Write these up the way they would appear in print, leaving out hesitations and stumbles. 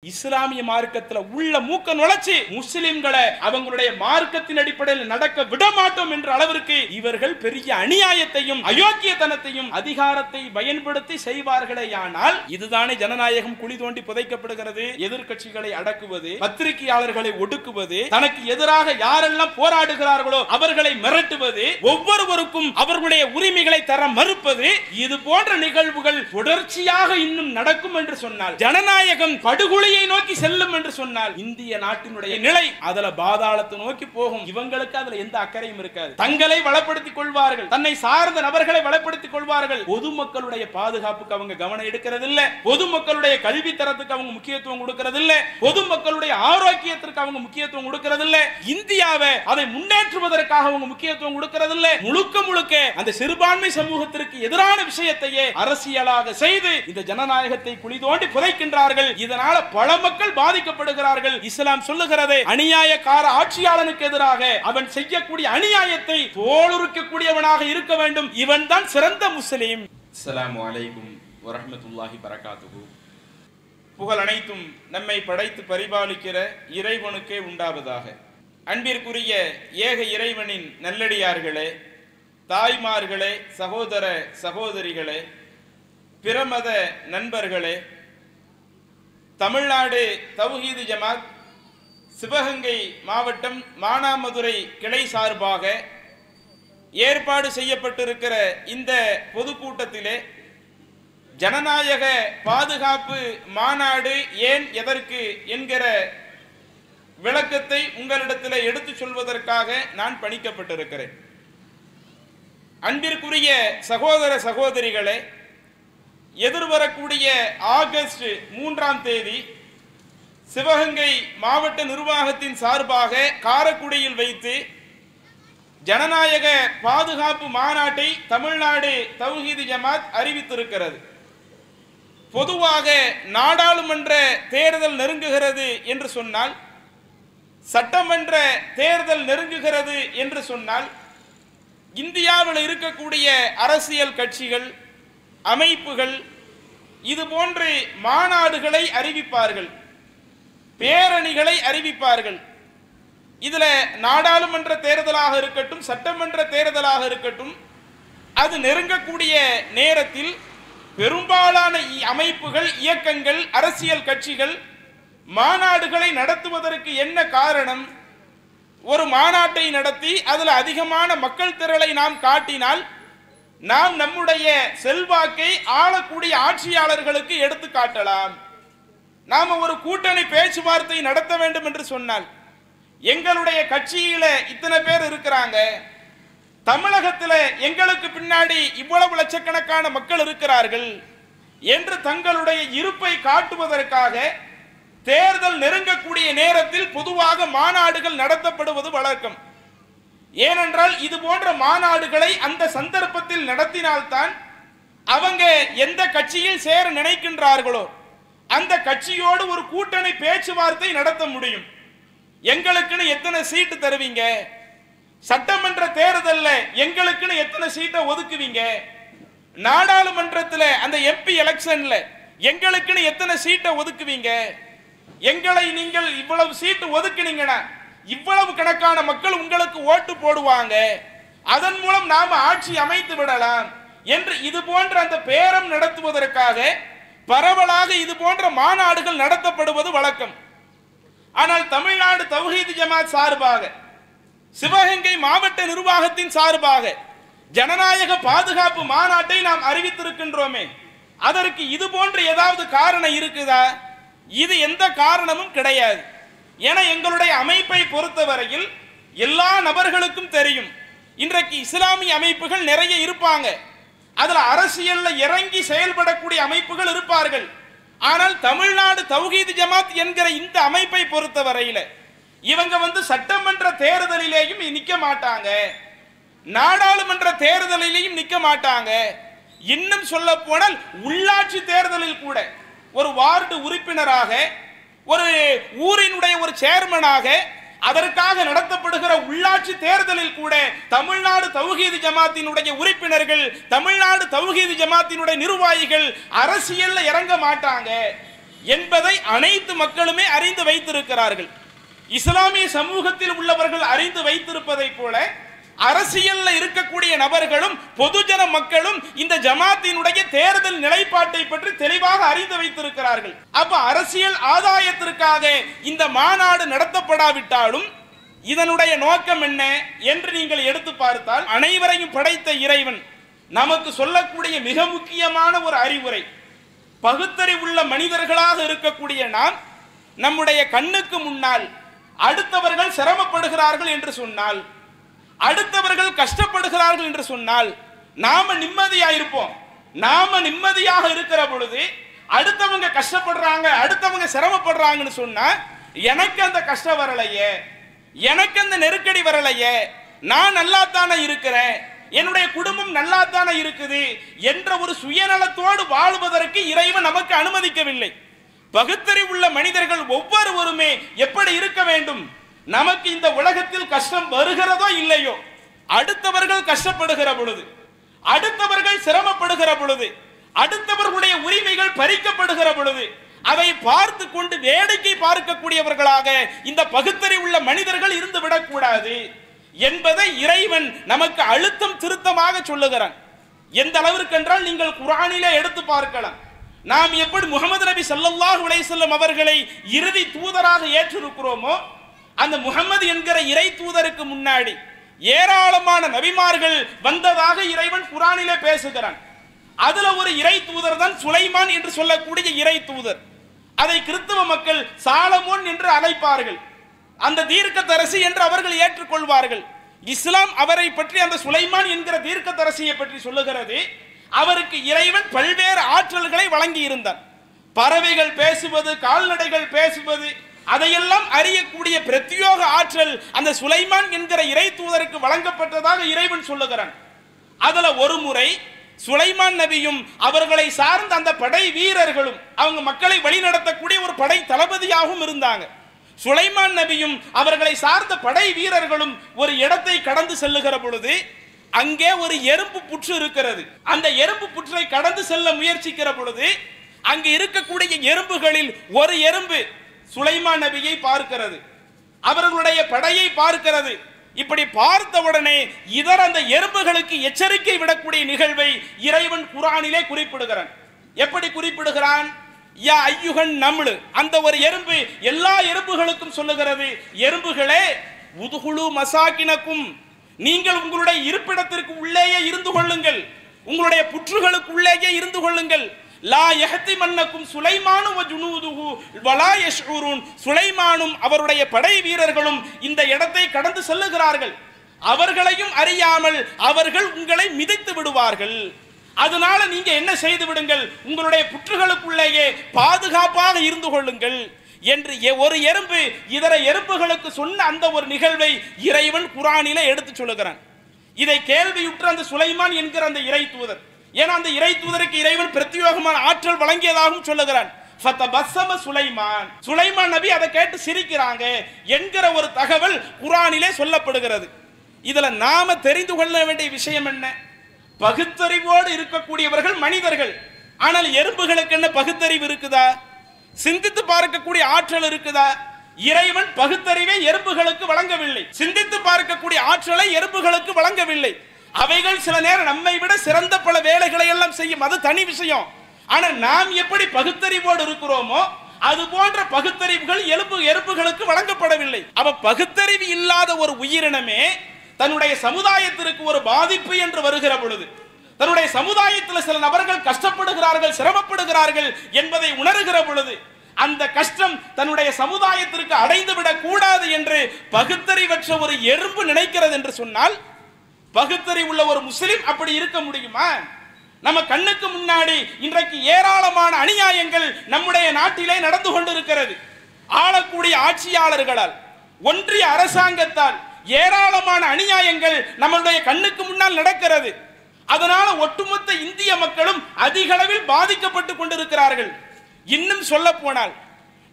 இஸ்லாமிய மார்க்கத்துல உள்ள மூக்க நுழைச்சு முஸ்லிம்களை அவங்களுடைய மார்க்கத்தின் அடிப்படையில் நடக்க விட மாட்டோம் என்ற அளவிற்கு இவர்கள் பெரிய அநியாயத்தையும் அயோக்கியத்தனத்தையும் அதிகாரத்தை பயன்படுத்தி செய்வார்களேயானால் இதுதானே ஜனநாயகம் குழி தோண்டி புதைக்கப்படுகிறது. எதிர்க்கட்சிகளை அடக்குவது, பத்திரிகையாளர்களை ஒடுக்குவது, தனக்கு எதிராக யாரெல்லாம் போராடுகிறார்களோ அவர்களை மிரட்டுவது, ஒவ்வொருவருக்கும் அவர்களுடைய உரிமைகளை தர மறுப்பது, இது போன்ற நிகழ்வுகள் தொடர்ச்சியாக இன்னும் நடக்கும் என்று சொன்னால், ஜனநாயகம் படுகொலை நோக்கி செல்லும் என்று சொன்னால் இந்திய நாட்டினுடைய நிலை அதுல பாதாளத்தை நோக்கி போகும். இவங்களுக்கு அதுல எந்த அக்கறையும் இருக்காது. தங்களை வளப்படுத்திக் கொள்வார்கள், தன்னை சார்ந்த நபர்களை வளப்படுத்திக் கொள்வார்கள். பொதுமக்களுடைய பாதுகாப்புக்கு அவங்க கவனம் எடுக்கிறதில்லை, பொதுமக்களுடைய கல்வி தரத்துக்கு அவங்க முக்கியத்துவம் கொடுக்கிறதில்லை, பொதுமக்களுடைய ஆரோக்கியத்திற்கு அவங்க முக்கியத்துவம் கொடுக்கிறதில்லை, இந்தியாவை அதை முன்னேற்றுவதற்காக அவங்க முக்கியத்துவம் கொடுக்கிறதில்லை. முழுக்க முழுக்க அந்த சிறுபான்மை சமூகத்திற்கு எதிரான விஷயத்தையே அரசியலாக செய்து இந்த ஜனநாயகத்தை குழி தோண்டி புதைக்கின்றார்கள். இதனால பல மக்கள் பாதிக்கப்படுகிறார்கள். இஸ்லாம் சொல்லுகிறது, அநியாயக்கார ஆட்சியாளனுக்கு எதிராக அவன் செய்யக்கூடிய அநியாயத்தை தோலுரிக்கக்கூடியவனாக இருக்க வேண்டும். இவன் தான் சிறந்த முஸ்லிம். அஸ்ஸலாமு அலைக்கும் வரஹ்மத்துல்லாஹி பரகாத்துஹு. புகழ் அனைத்தும் நம்மை படைத்து பரிபாலிக்கிற இறைவனுக்கே உண்டாவதாக. அன்பிற்குரிய ஏக இறைவனின் நல்லடியார்களே, தாய்மார்களே, சகோதர சகோதரிகளே, பிரமத நண்பர்களே, தமிழ்நாடு தௌஹீது ஜமாத் சிவகங்கை மாவட்டம் மானாமதுரை கிளை சார்பாக ஏற்பாடு செய்யப்பட்டிருக்கிற இந்த பொதுக்கூட்டத்திலே ஜனநாயக பாதுகாப்பு மாநாடு ஏன் எதற்கு என்கிற விளக்கத்தை உங்களிடத்தில் எடுத்து சொல்வதற்காக நான் பணிக்கப்பட்டிருக்கிறேன். அன்பிற்குரிய சகோதர சகோதரிகளே, எதிர்வரக்கூடிய ஆகஸ்ட் 3ஆம் தேதி சிவகங்கை மாவட்ட நிர்வாகத்தின் சார்பாக காரைக்குடியில் வைத்து ஜனநாயக பாதுகாப்பு மாநாட்டை தமிழ்நாடு தௌஹீது ஜமாத் அறிவித்திருக்கிறது. பொதுவாக நாடாளுமன்ற தேர்தல் நெருங்குகிறது என்று சொன்னால், சட்டமன்ற தேர்தல் நெருங்குகிறது என்று சொன்னால், இந்தியாவில் இருக்கக்கூடிய அரசியல் கட்சிகள், அமைப்புகள் இது போன்ற மாநாடுகளை அறிவிப்பார்கள், பேரணிகளை அறிவிப்பார்கள். இதுல நாடாளுமன்ற தேர்தலாக இருக்கட்டும், சட்டமன்ற தேர்தலாக இருக்கட்டும், அது நெருங்கக்கூடிய நேரத்தில் பெரும்பாலான அமைப்புகள், இயக்கங்கள், அரசியல் கட்சிகள் மாநாடுகளை நடத்துவதற்கு என்ன காரணம்? ஒரு மாநாட்டை நடத்தி அதில் அதிகமான மக்கள் திரளை நாம் காட்டினால் நாம் நம்முடைய செல்வாக்கை ஆளக்கூடிய ஆட்சியாளர்களுக்கு எடுத்து காட்டலாம். நாம ஒரு கூட்டணி பேச்சுவார்த்தை நடத்த வேண்டும் என்று சொன்னால், எங்களுடைய கட்சியில இத்தனை பேர் இருக்கிறாங்க, தமிழகத்தில் எங்களுக்கு பின்னாடி இவ்வளவு லட்சக்கணக்கான மக்கள் இருக்கிறார்கள் என்று தங்களுடைய இருப்பை காட்டுவதற்காக தேர்தல் நெருங்கக்கூடிய நேரத்தில் பொதுவாக மாநாடுகள் நடத்தப்படுவது வழக்கம். ஏனென்றால் இது போன்ற மாநாடுகளை அந்த சந்தர்ப்பத்தில் நடத்தினால்தான் அவங்க எந்த கட்சியில் சேர நினைக்கின்றார்களோ அந்த கட்சியோடு ஒரு கூட்டணி பேச்சுவார்த்தை நடத்த முடியும். எங்களுக்குன்னு எத்தனை சீட்டு தருவீங்க, சட்டமன்ற தேர்தலில் எங்களுக்குன்னு எத்தனை சீட்டை ஒதுக்குவீங்க, நாடாளுமன்றத்தில் அந்த எம்பி எலெக்ஷன்ல எங்களுக்குன்னு எத்தனை சீட்டை ஒதுக்குவீங்க, எங்களை நீங்கள் இவ்வளவு சீட்டு ஒதுக்குனீங்கன்னா இவ்வளவு கணக்கான மக்கள் உங்களுக்கு ஓட்டு போடுவாங்க, அதன் மூலம் நாம ஆட்சி அமைத்து விடலாம் என்று இது போன்ற அந்த பேரம் நடத்துவதற்காக பரவலாக இது போன்ற மாநாடுகள் நடத்தப்படுவது வழக்கம். ஆனால் தமிழ்நாடு தௌஹீது ஜமாத் சார்பாக, சிவகங்கை மாவட்ட நிர்வாகத்தின் சார்பாக ஜனநாயக பாதுகாப்பு மாநாட்டை நாம் அறிவித்திருக்கின்றோமே, அதற்கு இது போன்ற ஏதாவது காரணம் இருக்குதா? இது எந்த காரணமும் கிடையாது. என எங்களுடைய அமைப்பை பொறுத்தவரையில் எல்லா நபர்களுக்கும் தெரியும், இன்றைக்கு இஸ்லாமிய அமைப்புகள் நிறைய இருப்பாங்க, அதுல அரசியல்ல இறங்கி செயல்படக்கூடிய அமைப்புகள் இருப்பார்கள். ஆனால் தமிழ்நாடு தௌஹீது ஜமாத் என்கிற இந்த அமைப்பை பொறுத்தவரையில் இவங்க சட்டமன்ற தேர்தலிலேயும் நிக்க மாட்டாங்க, நாடாளுமன்ற தேர்தலிலேயும் நிக்க மாட்டாங்க. இன்னும் சொல்ல போனால் உள்ளாட்சி தேர்தலில் கூட ஒரு வார்டு உறுப்பினராக, ஒரு ஊரினுடைய ஒரு சேர்மனாக, அதற்காக நடத்தப்படுகிற உள்ளாட்சி தேர்தலில் கூட தமிழ்நாடு தௌஹீது ஜமாத்தினுடைய உறுப்பினர்கள், தமிழ்நாடு தௌஹீது ஜமாத்தினுடைய நிர்வாகிகள் அரசியல்ல இறங்க மாட்டாங்க. என்பதை அனைத்து மக்களுமே அறிந்து வைத்திருக்கிறார்கள். இஸ்லாமிய சமூகத்தில் உள்ளவர்கள் அறிந்து வைத்திருப்பதை போல அரசியல்ல இருக்கக்கூடிய நபர்களும் பொதுஜன மக்களும் இந்த ஜமாத்தினுடைய தேர்தல் நிலைப்பாட்டை பற்றி தெளிவாக அறிந்து வைத்திருக்கிறார்கள். அப்ப அரசியல் ஆதாயத்திற்காக இந்த மாநாடு நடத்தப்படாவிட்டாலும் இதனுடைய நோக்கம் என்ன என்று நீங்கள் எடுத்து பார்த்தால், அனைவரையும் படைத்த இறைவன் நமக்கு சொல்லக்கூடிய மிக முக்கியமான ஒரு அறிவுரை, பகுத்தறிவுள்ள மனிதர்களாக இருக்கக்கூடிய நாம் நம்முடைய கண்ணுக்கு முன்னால் அடுத்தவர்கள் சிரமப்படுகிறார்கள் என்று சொன்னால், அடுத்தவர்கள் கஷ்டப்படுகிறார்கள் என்று சொன்னால் நாம நிம்மதியா இருப்போம். நாம நிம்மதியாக இருக்கிற பொழுது அடுத்தவங்க கஷ்டப்படுறாங்க, அடுத்தவங்க சிரமப்படுறாங்கன்னு சொன்னா எனக்கு அந்த கஷ்டம் வரலையே, எனக்கு அந்த நெருக்கடி வரலையே, நான் நல்லா தானே இருக்கிறேன், என்னுடைய குடும்பம் நல்லா தானே இருக்குது என்ற ஒரு சுயநலத்தோடு வாழ்வதற்கு இறைவன் நமக்கு அனுமதிக்கவில்லை. பகுத்தறிவுள்ள மனிதர்கள் ஒவ்வொருவருமே எப்படி இருக்க வேண்டும், நமக்கு இந்த உலகத்தில் கஷ்டம் வருகிறதோ இல்லையோ, அடுத்தவர்கள் கஷ்டப்படுகிற பொழுது, அடுத்தவர்கள் சிரமப்படுகிற பொழுது, அடுத்தவர்களுடைய உரிமைகள் பறிக்கப்படுகிற பொழுது அதை பார்த்து கொண்டு வேடிக்கை பார்க்கக்கூடியவர்களாக இந்த பகுத்தறிவுள்ள மனிதர்கள் இருந்து விடக்கூடாது என்பதை இறைவன் நமக்கு அழுத்தம் திருத்தமாக சொல்லுகிறான். எந்த அளவிற்கு என்றால் நீங்கள் குர்ஆனிலே எடுத்து பார்க்கலாம். நாம் எப்படி முஹம்மது நபி ஸல்லல்லாஹு அலைஹி வஸல்லம் அவர்களை இறுதி தூதராக ஏற்றிருக்கிறோமோ, அந்த முஹம்மது என்கிற இறை தூதருக்கு முன்னாடி ஏராளமான நபிமார்கள் வந்ததாக இறைவன் குர்ஆனிலே பேசுகிறான். அதுல ஒரு இறை தூதர் தான் சுலைமான் என்று சொல்லக்கூடிய இறை தூதர். அதை கிறிஸ்தவ மக்கள் சாலமோன் என்று அழைப்பார்கள். அந்த தீர்க்கதரிசி என்று அவர்கள் ஏற்றுக்கொள்வார்கள். இஸ்லாம் அவரை பற்றி அந்த சுலைமான் என்கிற தீர்க்கதரிசியை பற்றி சொல்லுகிறது. அவருக்கு இறைவன் பல்வேறு ஆற்றல்களை வழங்கி இருந்தார். பறவைகள் பேசுவது, கால்நடைகள் பேசுவது, அதையெல்லாம் அறியக்கூடிய பிரத்யோக ஆற்றல் அந்த சுலைமான் என்கிற இறை தூதருக்கு வழங்கப்பட்டதாக இறைவன் சொல்லுகிறான். அதுல ஒரு முறை சுலைமான் நபியும் அவர்களை சார்ந்த அந்த படை வீரர்களும் அவங்க மக்களை வழிநடத்தக்கூடிய ஒரு படை தளபதியாகவும் இருந்தாங்க. சுலைமான் நபியும் அவர்களை சார்ந்த படை வீரர்களும் ஒரு இடத்தை கடந்து செல்லுகிற பொழுது அங்கே ஒரு எறும்பு புற்று இருக்கிறது. அந்த எறும்பு புற்றை கடந்து செல்ல முயற்சிக்கிற பொழுது அங்கு இருக்கக்கூடிய எறும்புகளில் ஒரு எறும்பு சுலைமான் நபியை பார்க்கிறது, அவர்களுடைய படையை பார்க்கிறது. இப்படி பார்த்தவுடனே இதர் அந்த எறும்புகளுக்கு எச்சரிக்கை விடக்கூடிய நிகழ்வை இறைவன் குர்ஆனிலே குறிப்பிடுகிறான். எப்படி குறிப்பிடுகிறான்? யா ஐயுகன் நம்லு, அந்த ஒரு எறும்பு எல்லா எறும்புகளுக்கும் சொல்லுகிறது, எறும்புகளே உதுகுலு மசாக்கினக்கும், நீங்கள் உங்களுடைய இருப்பிடத்திற்கு உள்ளேயே இருந்து கொள்ளுங்கள், உங்களுடைய புற்றுகளுக்கு உள்ளேயே இருந்து கொள்ளுங்கள். லா யஹ்திமன்னக்கும் சுலைமானு வ ஜுனூதுஹு வலா யஷ்உரூன், சுலைமானும் அவருடைய படை வீரர்களும் இந்த இடத்தை கடந்து செல்லுகிறார்கள், அவர்களையும் அறியாமல் அவர்கள் உங்களை மிதித்து விடுவார்கள். அதனால நீங்க என்ன செய்து விடுங்கள், உங்களுடைய புற்றுகளுக்குள்ளேயே பாதுகாப்பாக இருந்து கொள்ளுங்கள் என்று ஒரு எறும்பு இதர எறும்புகளுக்கு சொன்ன அந்த ஒரு நிகழ்வை இறைவன் குர்ஆனிலே எடுத்து சொல்லுகிறான். இதை கேள்வியுற்ற அந்த சுலைமான் என்கிற அந்த இறை தூதர், ஏன்னா அந்த இறை தூதருக்கு இறைவன் பிரத்யேகமான ஆற்றல் வழங்கியதாகவும் சொல்லுகிறான். ஃபதபஸ்ஸம சுலைமான், சுலைமான் நபி அதை கேட்டு சிரிக்கிறாங்க என்கிற ஒரு தகவல் குர்ஆனிலே சொல்லப்படுகிறது. இதுல நாம தெரிந்து கொள்ள வேண்டிய விஷயம் என்ன? பகுத்தறிவோடு இருக்கக்கூடியவர்கள் மனிதர்கள், ஆனால் எறும்புகளுக்கு என்ன பகுத்தறிவு இருக்குதா? சிந்தித்து பார்க்கக்கூடிய ஆற்றல் இருக்குதா? இறைவன் பகுத்தறிவை எறும்புகளுக்கு வழங்கவில்லை, சிந்தித்து பார்க்கக்கூடிய ஆற்றலை எறும்புகளுக்கு வழங்கவில்லை. அவைகள் சில நேரம் நம்மை விட சிறந்த பல வேலைகளை எல்லாம் செய்யும், அது தனி விஷயம். ஆனால் நாம் எப்படி பகுத்தறிவோடு இருக்கிறோமோ அது போன்ற பகுத்தறிவுகள் எறும்புகளுக்கு வழங்கப்படவில்லை. அவ பகுத்தறிவு இல்லாத ஒரு உயிரினமே தன்னுடைய சமுதாயத்திற்கு ஒரு பாதிப்பு என்று வருகிற பொழுது, தன்னுடைய சமுதாயத்தில் சில நபர்கள் கஷ்டப்படுகிறார்கள், சிரமப்படுகிறார்கள் என்பதை உணர்கிற பொழுது அந்த கஷ்டம் தன்னுடைய சமுதாயத்திற்கு அடைந்து விடக் கூடாது என்று பகுத்தறிவற்ற ஒரு எறும்பு நினைக்கிறது என்று சொன்னால், பகுத்தறிவுள்ள ஒரு முஸ்லிம் அப்படி இருக்க முடியுமா? நம்ம கண்ணுக்கு முன்னாடி இன்றைக்கு ஏராளமான அநியாயங்கள் நம்முடைய நாட்டிலே நடந்து கொண்டிருக்கிறது. ஆளக்கூடிய ஆட்சியாளர்களால், ஒன்றிய அரசாங்கத்தால் ஏராளமான அநியாயங்கள் நம்மளுடைய கண்ணுக்கு முன்னால் நடக்கிறது. அதனால ஒட்டுமொத்த இந்திய மக்களும் அதிக அளவில் பாதிக்கப்பட்டு கொண்டிருக்கிறார்கள். இன்னும் சொல்ல போனால்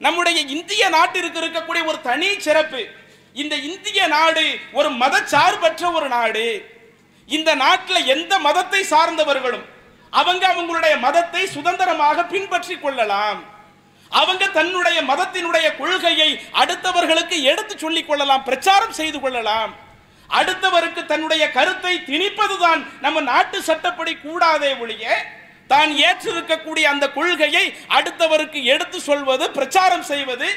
நம்முடைய இந்திய நாட்டிற்கு இருக்கக்கூடிய ஒரு தனி சிறப்பு, இந்த இந்திய நாடு ஒரு மதச்சார்பற்ற ஒரு நாடு. இந்த நாட்டில் எந்த மதத்தை சார்ந்தவர்களும் அவங்களுடைய மதத்தை சுதந்திரமாக பின்பற்றி கொள்ளலாம். அவங்க தன்னுடைய மதத்தினுடைய கொள்கையை அடுத்தவர்களுக்கு எடுத்து சொல்லிக் கொள்ளலாம், பிரச்சாரம் செய்து கொள்ளலாம். அடுத்தவருக்கு தன்னுடைய கருத்தை திணிப்பதுதான் நம்ம நாட்டு சட்டப்படி கூடாதே ஒழிய தான் ஏற்றிருக்கக்கூடிய அந்த கொள்கையை அடுத்தவருக்கு எடுத்து சொல்வது, பிரச்சாரம் செய்வது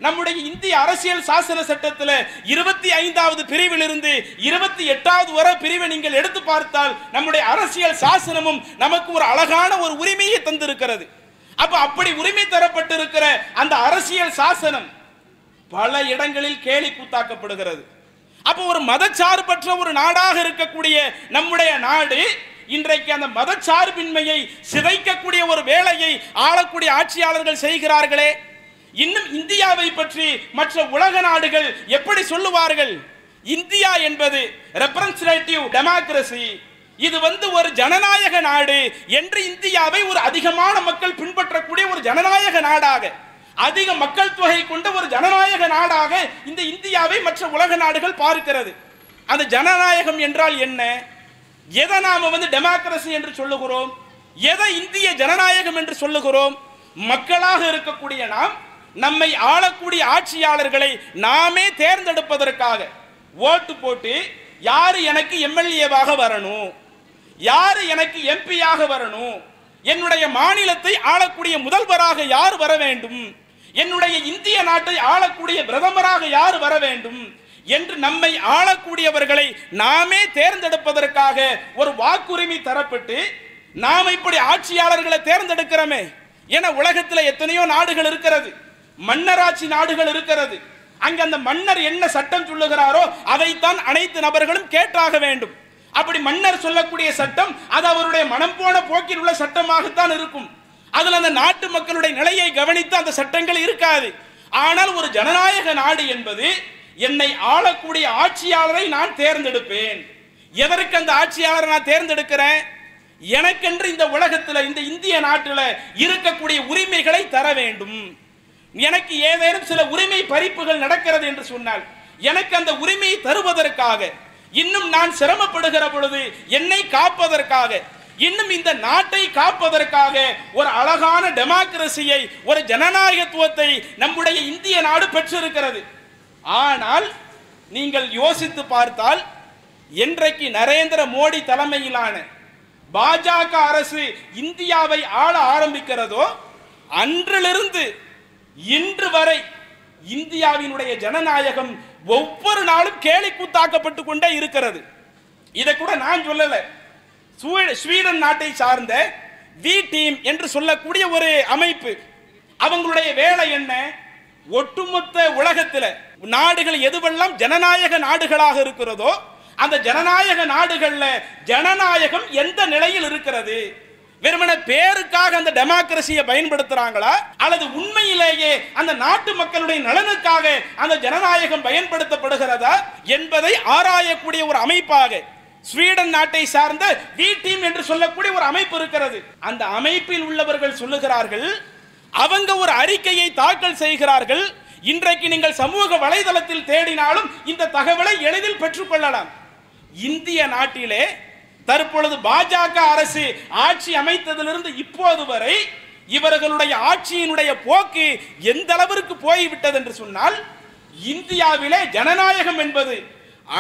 நம்முடைய இந்திய அரசியல் சாசன சட்டத்தில் 25வது பிரிவிலிருந்து 28வது வரை பிரிவை நீங்கள் எடுத்து பார்த்தால் நம்முடைய அரசியல் சாசனமும் நமக்கு ஒரு அழகான ஒரு உரிமையை தந்திருக்கிறது. அப்படி உரிமை தரப்பட்டிருக்கிற அந்த அரசியல் சாசனம் பல இடங்களில் கேலி கூத்தாக்கப்படுகிறது. அப்போ ஒரு மதச்சார்பற்ற ஒரு நாடாக இருக்கக்கூடிய நம்முடைய நாடு இன்றைக்கு அந்த மதச்சார்பின்மையை சிதைக்கக்கூடிய ஒரு வேலையை ஆளக்கூடிய ஆட்சியாளர்கள் செய்கிறார்களே. இன்னும் இந்தியாவை பற்றி மற்ற உலக நாடுகள் எப்படி சொல்லுவார்கள்? இந்தியா என்பது ரெப்ரசன்டேட்டிவ் டெமோக்ரசி, இது ஒரு ஜனநாயக நாடு என்று இந்தியாவை ஒரு அதிகமான மக்கள் பின்பற்றக்கூடிய ஒரு ஜனநாயக நாடாக, அதிக மக்கள் தொகை கொண்ட ஒரு ஜனநாயக நாடாக இந்த இந்தியாவை மற்ற உலக நாடுகள் பார்க்கிறது. அந்த ஜனநாயகம் என்றால் என்ன? எதை நாம டெமோக்ரசி என்று சொல்லுகிறோம்? எதை இந்திய ஜனநாயகம் என்று சொல்லுகிறோம்? மக்களாக இருக்கக்கூடிய நாம் நம்மை ஆளக்கூடிய ஆட்சியாளர்களை நாமே தேர்ந்தெடுப்பதற்காக ஓட்டு போட்டு யாரு எனக்கு எம்எல்ஏவாக வரணும், யாரு எனக்கு எம்பியாக வரணும், என்னுடைய மாநிலத்தை ஆளக்கூடிய முதல்வராக யார் வர வேண்டும், என்னுடைய இந்திய நாட்டை ஆளக்கூடிய பிரதமராக யார் வர வேண்டும் என்று நம்மை ஆளக்கூடியவர்களை நாமே தேர்ந்தெடுப்பதற்காக ஒரு வாக்குரிமை தரப்பட்டு நாம் இப்படி ஆட்சியாளர்களை தேர்ந்தெடுக்கிறோமே. என உலகத்தில் எத்தனையோ நாடுகள் இருக்கிறது, மன்னராட்சி நாடுகள் இருக்கிறது. அங்க அந்த மன்னர் என்ன சட்டம் சொல்லுகிறாரோ அதைத்தான் அனைத்து நபர்களும் கேட்டாக வேண்டும். அப்படி மன்னர் சொல்லக்கூடிய சட்டம் அது அவருடைய மனம் போன போக்கில் உள்ள சட்டமாகத்தான் இருக்கும். அதில் அந்த நாட்டு மக்களுடைய நிலையை கவனித்து அந்த சட்டங்கள் இருக்காது. ஆனால் ஒரு ஜனநாயக நாடு என்பது என்னை ஆளக்கூடிய ஆட்சியாளரை நான் தேர்ந்தெடுப்பேன். எதற்கு அந்த ஆட்சியாளரை நான் தேர்ந்தெடுக்கிறேன்? எனக்கென்று இந்த உலகத்தில் இந்த இந்திய நாட்டில் இருக்கக்கூடிய உரிமைகளை தர வேண்டும். எனக்கு ஏதேனும் சில உரிமை பறிப்புகள் நடக்கிறது என்று சொன்னால் எனக்கு அந்த உரிமையை தருவதற்காக, இன்னும் நான் சிரமப்படுகிற பொழுது என்னை காப்பதற்காக, இன்னும் இந்த நாட்டை காப்பதற்காக ஒரு அழகான டெமோக்ரசியை, ஒரு ஜனநாயகத்துவத்தை நம்முடைய இந்திய நாடு பெற்றிருக்கிறது. ஆனால் நீங்கள் யோசித்து பார்த்தால் இன்றைக்கு நரேந்திர மோடி தலைமையிலான பாஜக அரசு இந்தியாவை ஆள ஆரம்பிக்கிறதோ அன்றிலிருந்து இன்று வரை இந்தியாவினுடைய ஜனநாயகம் ஒவ்வொரு நாளும் கேலி கூத்தாக்கப்பட்டு கொண்டே இருக்கிறது. இதை கூட நான் சொல்லல, ஸ்வீடன் நாட்டை சார்ந்த வி டீம் என்று சொல்லக்கூடிய ஒரு அமைப்பு, அவங்களுடைய வேலை என்ன? ஒட்டுமொத்த உலகத்தில் நாடுகள் எதுவெல்லாம் ஜனநாயக நாடுகளாக இருக்கிறதோ அந்த ஜனநாயக நாடுகள்ல ஜனநாயகம் எந்த நிலையில் இருக்கிறது, வெறுமன பேருக்காக அந்த டெமோக்ரசியை பயன்படுத்துறாங்களா அல்லது உண்மையிலேயே அந்த நாட்டு மக்களுடைய நலனுக்காக அந்த ஜனநாயகம் பயன்படுத்தப்படுகிறதா என்பதை ஆராயக்கூடிய ஒரு அமைப்பாக ஸ்வீடன் நாட்டை சார்ந்த வி டீம் என்று சொல்லக்கூடிய ஒரு அமைப்பு இருக்கிறது. அந்த அமைப்பில் உள்ளவர்கள் சொல்லுகிறார்கள், அவங்க ஒரு அறிக்கையை தாக்கல் செய்கிறார்கள். இன்றைக்கு நீங்கள் சமூக வலைதளத்தில் தேடினாலும் இந்த தகவலை எளிதில் பெற்றுக்கொள்ளலாம். இந்திய நாட்டிலே தற்பொழுது பாஜக அரசு ஆட்சி அமைத்ததிலிருந்து இப்போது வரை இவர்களுடைய ஆட்சியினுடைய போக்கு எந்த அளவிற்கு போய்விட்டது என்று சொன்னால், இந்தியாவிலே ஜனநாயகம் என்பது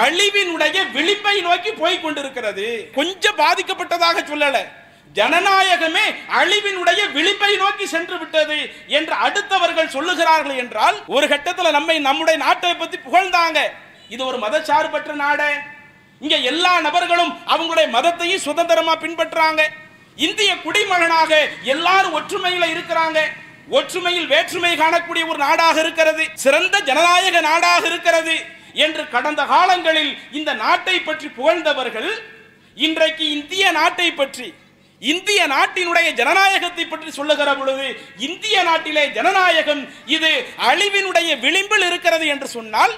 அழிவினுடைய விளிம்பை நோக்கி போய் கொண்டிருக்கிறது. கொஞ்சம் பாதிக்கப்பட்டதாக சொல்லல, ஜனநாயகமே அழிவினுடைய விளிம்பை நோக்கி சென்று விட்டது என்று அடுத்தவர்கள் சொல்லுகிறார்கள் என்றால், ஒரு கட்டத்தில் நம்முடைய நாட்டை பத்தி புகழ்ந்தாங்க, இது ஒரு மதச்சார்பற்ற நாடு, இங்க எல்லா நபர்களும் அவங்களுடைய மதத்தையும் சுதந்திரமா பின்பற்றாங்க, இந்திய குடிமகனாக எல்லாரும் ஒற்றுமையில இருக்கிறாங்க, ஒற்றுமையில் வேற்றுமை காணக்கூடிய ஒரு நாடாக இருக்கிறது, சிறந்த ஜனநாயக நாடாக இருக்கிறது என்று கடந்த காலங்களில் இந்த நாட்டை பற்றி புகழ்ந்தவர்கள் இன்றைக்கு இந்திய நாட்டை பற்றி, இந்திய நாட்டினுடைய ஜனநாயகத்தை பற்றி சொல்லுகிற பொழுது, இந்திய நாட்டிலே ஜனநாயகம் இது அழிவினுடைய விளிம்பில் இருக்கிறது என்று சொன்னால்,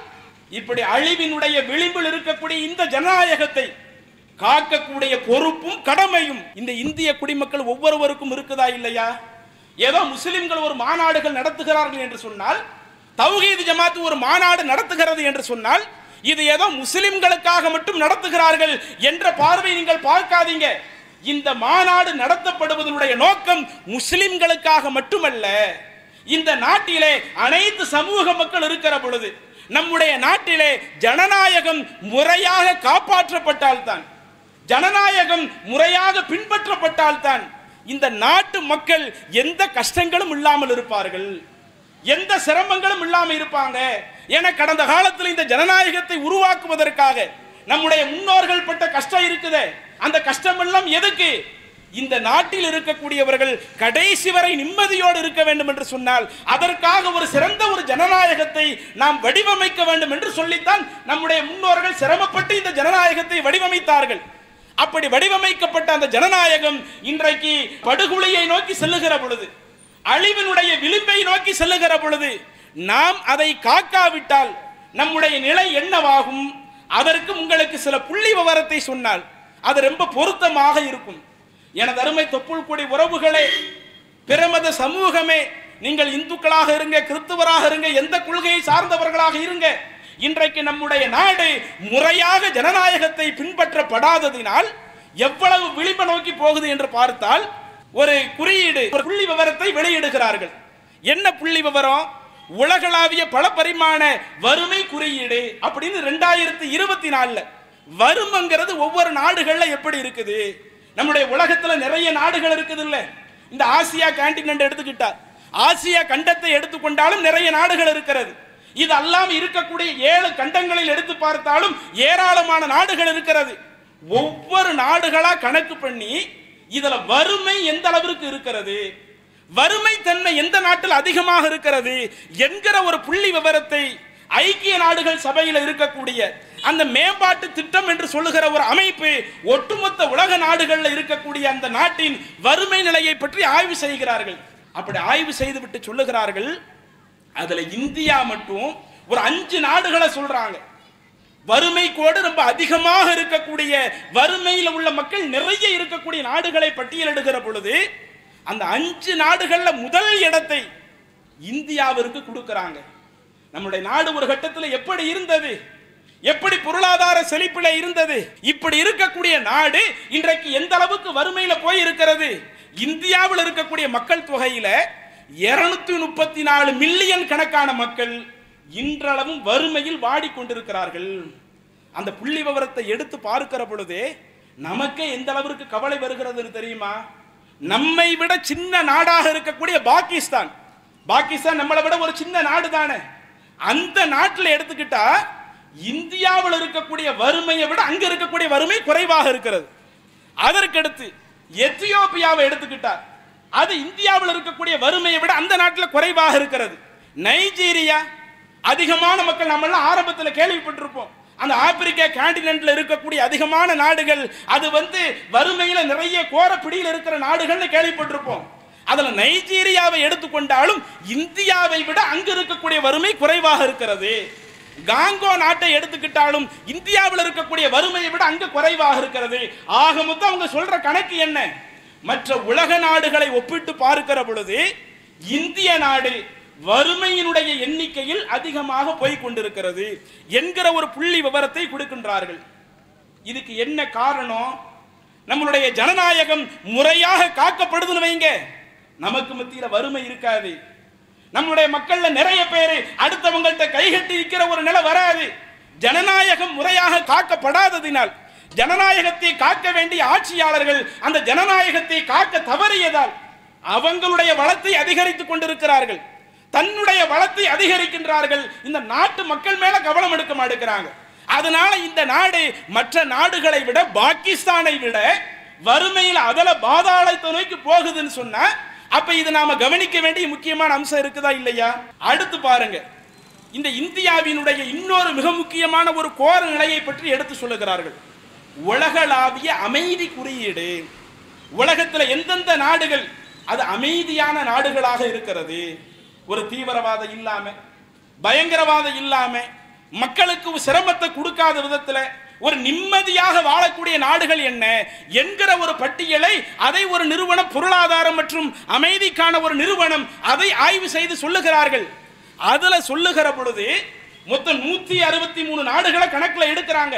இப்படி அழிவினுடைய விளிம்பில் இருக்கக்கூடிய இந்த ஜனநாயகத்தை காக்கக்கூடிய பொறுப்பும் கடமையும் இந்த இந்திய குடிமக்கள் ஒவ்வொருவருக்கும் இருக்குதா இல்லையா? ஏதோ முஸ்லிம்கள் ஒரு மாநாடுகள் நடத்துகிறார்கள் என்று சொன்னால், தௌஹீத் ஜமாத் ஒரு மாநாடு நடத்துகிறது என்று சொன்னால், இது ஏதோ முஸ்லிம்களுக்காக மட்டும் நடத்துகிறார்கள் என்ற பார்வை நீங்கள் பார்க்காதீங்க. இந்த மாநாடு நடத்தப்படுவதனுடைய நோக்கம் முஸ்லிம்களுக்காக மட்டுமல்ல, இந்த நாட்டிலே அனைத்து சமூக மக்கள் இருக்கிற பொழுது நம்முடைய நாட்டிலே ஜனநாயகம் முறையாக காப்பாற்றப்பட்டால்தான், ஜனநாயகம் முறையாக பின்பற்றப்பட்டால்தான் இந்த நாட்டு மக்கள் எந்த கஷ்டங்களும் இல்லாமல் இருப்பார்கள், எந்த சிரமங்களும் இல்லாமல் இருப்பாங்க. என கடந்த காலத்தில் இந்த ஜனநாயகத்தை உருவாக்குவதற்காக நம்முடைய முன்னோர்கள் பட்ட கஷ்டம் இருக்குதே, அந்த கஷ்டம் எல்லாம் எதுக்கு? இந்த நாட்டில் இருக்கக்கூடியவர்கள் கடைசி வரை நிம்மதியோடு இருக்க வேண்டும் என்று சொன்னால் அதற்காக ஒரு சிறந்த ஒரு ஜனநாயகத்தை நாம் வடிவமைக்க வேண்டும் என்று சொல்லித்தான் நம்முடைய முன்னோர்கள் சிரமப்பட்டு இந்த ஜனநாயகத்தை வடிவமைத்தார்கள். அப்படி வடிவமைக்கப்பட்ட அந்த ஜனநாயகம் இன்றைக்கு படுகொலையை நோக்கி செல்லுகிற பொழுது, அழிவினுடைய விளிம்பை நோக்கி செல்லுகிற பொழுது நாம் அதை காக்காவிட்டால் நம்முடைய நிலை என்னவாகும்? அதற்கு உங்களுக்கு சில புள்ளி விவரத்தை சொன்னால் அது ரொம்ப பொருத்தமாக இருக்கும். எனது அருமை தொப்புள் கொடி உறவுகளே, பிரமத சமூகமே, நீங்கள் இந்துக்களாக இருங்க, கிறிஸ்துவராக இருங்க, எந்த கொள்கையை சார்ந்தவர்களாக இருங்க, இன்றைக்கு நம்முடைய நாடு முறையாக ஜனநாயகத்தை பின்பற்றப்படாததினால் எவ்வளவு விளிம்பு நோக்கி போகுது என்று பார்த்தால் ஒரு குறியீடு, ஒரு புள்ளி விவரத்தை வெளியிடுகிறார்கள். என்ன புள்ளி விவரம்? உலகளாவிய பல பரிமாண வறுமை குறியீடு அப்படின்னு 2024 வறுமைங்கிறது ஒவ்வொரு நாடுகள்ல எப்படி இருக்குது? நம்முடைய உலகத்துல நிறைய நாடுகள் இருக்குது இல்ல? இந்த ஆசியா கான்டினென்ட் எடுத்துக்கிட்டா, ஆசியா கண்டத்தை எடுத்துக்கொண்டாலும் நிறைய நாடுகள் இருக்கிறது. இது அல்லாம இருக்கக்கூடிய 7 கண்டங்களில் எடுத்து பார்த்தாலும் ஏராளமான நாடுகள் இருக்கிறது. ஒவ்வொரு நாடுகளா கணக்கு பண்ணி இதுல வறுமை எந்த அளவிற்கு இருக்கிறது, வறுமை தன்மை எந்த நாட்டில் அதிகமாக இருக்கிறது என்கிற ஒரு புள்ளி விவரத்தை ஐக்கிய நாடுகள் சபையில் இருக்கக்கூடிய அந்த மேம்பாட்டு திட்டம் என்று சொல்லுகிற ஒரு அமைப்பு ஒட்டுமொத்த உலக நாடுகளில் இருக்கக்கூடிய அந்த நாட்டின் வறுமை நிலையை பற்றி ஆய்வு செய்கிறார்கள். அப்படி ஆய்வு செய்துவிட்டு சொல்லுகிறார்கள், அதுல இந்தியா மட்டும் ஒரு 5 நாடுகளை சொல்றாங்க. வறுமை கோடு ரொம்ப அதிகமாக இருக்கக்கூடிய, வறுமையில் உள்ள மக்கள் நிறைய இருக்கக்கூடிய நாடுகளை பட்டியலிடுகிற பொழுது அந்த 5 நாடுகள்ல முதல் இடத்தை இந்தியாவிற்கு கொடுக்கிறாங்க. நம்முடைய நாடு ஒரு கட்டத்தில் எப்படி இருந்தது, எப்படி பொருளாதார செழிப்பில் இருந்தது, இப்படி இருக்கக்கூடிய நாடு இன்றைக்கு எந்த அளவுக்கு வறுமையில போய் இருக்கிறது? இந்தியாவில் இருக்கக்கூடிய மக்கள் தொகையில 234 மில்லியன் கணக்கான மக்கள் இன்றளவும் வறுமையில் வாடிக்கொண்டிருக்கிறார்கள். அந்த புள்ளி விவரத்தை எடுத்து பார்க்கிற பொழுது நமக்கே எந்த அளவிற்கு கவலை வருகிறது தெரியுமா? நம்மை விட சின்ன நாடாக இருக்கக்கூடிய பாகிஸ்தான், நம்மளை விட ஒரு சின்ன நாடு தானே. அந்த நாட்டில் எடுத்துக்கிட்டா இந்தியாவில் இருக்கக்கூடிய வறுமையை விட அங்க இருக்கக்கூடிய வறுமை குறைவாக இருக்கிறது. அதற்கடுத்து எத்தியோப்பியாவை எடுத்துக்கிட்டார், அது இந்தியாவில் இருக்கக்கூடிய வறுமையை விட அந்த நாட்டில் குறைவாக இருக்கிறது. நைஜீரியா, அதிகமான மக்கள் நம்ம ஆரம்பத்தில் கேள்விப்பட்டிருப்போம். அந்த ஆப்பிரிக்கா கான்டினென்ட்ல இருக்கக்கூடிய அதிகமான நாடுகள் அது வறுமையில நிறைய கோர பிடியில் இருக்கிற நாடுகள் கேள்விப்பட்டிருப்போம். அதுல நைஜீரியாவை எடுத்துக்கொண்டாலும் இந்தியாவை விட அங்கு இருக்கக்கூடிய வறுமை குறைவாக இருக்கிறது. காங்கோ நாட்டை எடுத்துக்கிட்டாலும் இந்தியாவில் இருக்கக்கூடிய வறுமையை விட அங்கு குறைவாக இருக்கிறது. ஆக மொத்தம் அவங்க சொல்ற கணக்கு என்ன? மற்ற உலக நாடுகளை ஒப்பிட்டு பார்க்கிற பொழுது இந்திய நாடு வறுமையினுடைய எண்ணிக்கையில் அதிகமாக போய் கொண்டிருக்கிறது என்கிற ஒரு புள்ளி விவரத்தை கொடுக்கின்றார்கள். இதுக்கு என்ன காரணம்? நம்மளுடைய ஜனநாயகம் முறையாக காக்கப்படுதுன்னு வைங்க, நமக்கு மத்தியில வறுமை இருக்காது. நம்முடைய மக்கள்ல நிறைய பேர் அடுத்தவங்கள்ட்ட கைகட்டி நிற்கிற ஒரு நிலை வராது. ஜனநாயகம் முறையாக காக்கப்படாததினால், ஜனநாயகத்தை காக்க வேண்டிய ஆட்சியாளர்கள் அந்த ஜனநாயகத்தை காக்க தவறியதால் அவங்களுடைய வளத்தை அதிகரித்துக் கொண்டிருக்கிறார்கள், தன்னுடைய வளத்தை அதிகரிக்கின்றார்கள். இந்த நாட்டு மக்கள் மேல கவனம் எடுக்க மாட்டேங்கிறாங்க. அதனால இந்த நாடு மற்ற நாடுகளை விட, பாகிஸ்தானை விட வறுமையில் அதல பாதாளத்தை நோக்கி போகுதுன்னு சொன்னா அப்ப இது நாம கவனிக்க வேண்டிய முக்கியமான அம்சம் இருக்குதா இல்லையா? அடுத்து பாருங்க, இந்த இந்தியாவினுடைய இன்னொரு மிக முக்கியமான ஒரு கோர நிலையை பற்றி எடுத்து சொல்லுகிறார்கள். உலகளாவிய அமைதி குறியீடு. உலகத்தில் எந்தெந்த நாடுகள் அது அமைதியான நாடுகளாக இருக்கிறது, ஒரு தீவிரவாதம் இல்லாம, பயங்கரவாதம் இல்லாம, மக்களுக்கு சிரமத்தை கொடுக்காத விதத்துல ஒரு நிம்மதியாக வாழக்கூடிய நாடுகள் என்ன என்கிற ஒரு பட்டியலை அதை ஒரு நிறுவனம், பொருளாதாரம் மற்றும் அமைதிக்கான ஒரு நிறுவனம் அதை ஆய்வு செய்து சொல்லுகிறார்கள். அதுல சொல்லுகிற பொழுது மொத்தம் 163 நாடுகளை கணக்கில் எடுக்கிறாங்க.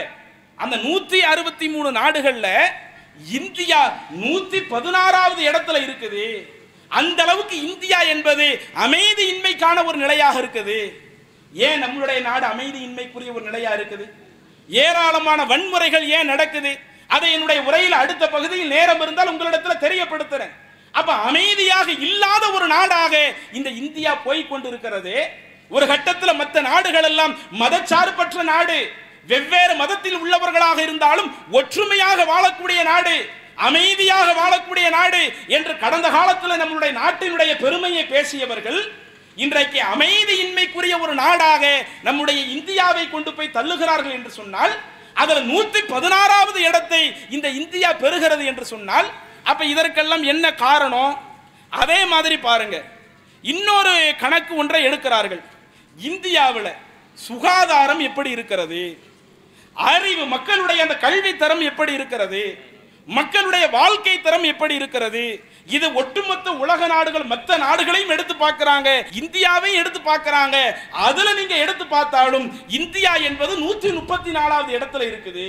அந்த 163 நாடுகள்ல இந்தியா 116வது இடத்துல இருக்குது. அந்த அளவுக்கு இந்தியா என்பது அமைதியின்மைக்கான ஒரு நிலையாக இருக்குது. ஏன் நம்மளுடைய நாடு அமைதியின்மைக்குரிய ஒரு நிலையா இருக்குது? ஏராளமான வன்முறைகள் ஏன் நடக்குது? அதை என்னுடைய உரையில் அடுத்த பகுதியில் நேரம் இருந்தால் உங்களிடத்தில் தெரியப்படுத்துறேன். அப்ப அமைதியாக இல்லாத ஒரு நாடாக இந்த இந்தியா போய் கொண்டிருக்கிறது. ஒரு கட்டத்தில் மற்ற நாடுகள் எல்லாம் மதச்சார்பற்ற நாடு, வெவ்வேறு மதத்தில் உள்ளவர்களாக இருந்தாலும் ஒற்றுமையாக வாழக்கூடிய நாடு, அமைதியாக வாழக்கூடிய நாடு என்று கடந்த காலத்தில் நம்முடைய நாட்டினுடைய பெருமையை பேசியவர்கள் இன்றைக்கு அமைதியின்மைக்குரிய ஒரு நாடாக நம்முடைய இந்தியாவை கொண்டு போய் தள்ளுகிறார்கள் என்று சொன்னால், அதில் 116வது இடத்தை இந்த இந்தியா பெறுகிறது என்று சொன்னால், அப்ப இதற்கெல்லாம் என்ன காரணம்? அதே மாதிரி பாருங்க, இன்னொரு கணக்கு ஒன்றை எடுக்கிறார்கள். இந்தியாவில் சுகாதாரம் எப்படி இருக்கிறது, அறிவு, மக்களுடைய அந்த கல்வி தரம் எப்படி இருக்கிறது, மக்களுடைய வாழ்க்கை தரம் எப்படி இருக்கிறது, இது ஒட்டுமொத்த உலக நாடுகள் மற்ற நாடுகளையும் எடுத்து பார்க்கிறாங்க, இந்தியாவையும் எடுத்து பார்க்கிறாங்க. அதுல நீங்க எடுத்து பார்த்தாலும் இந்தியா என்பது 134வது இடத்துல இருக்குது.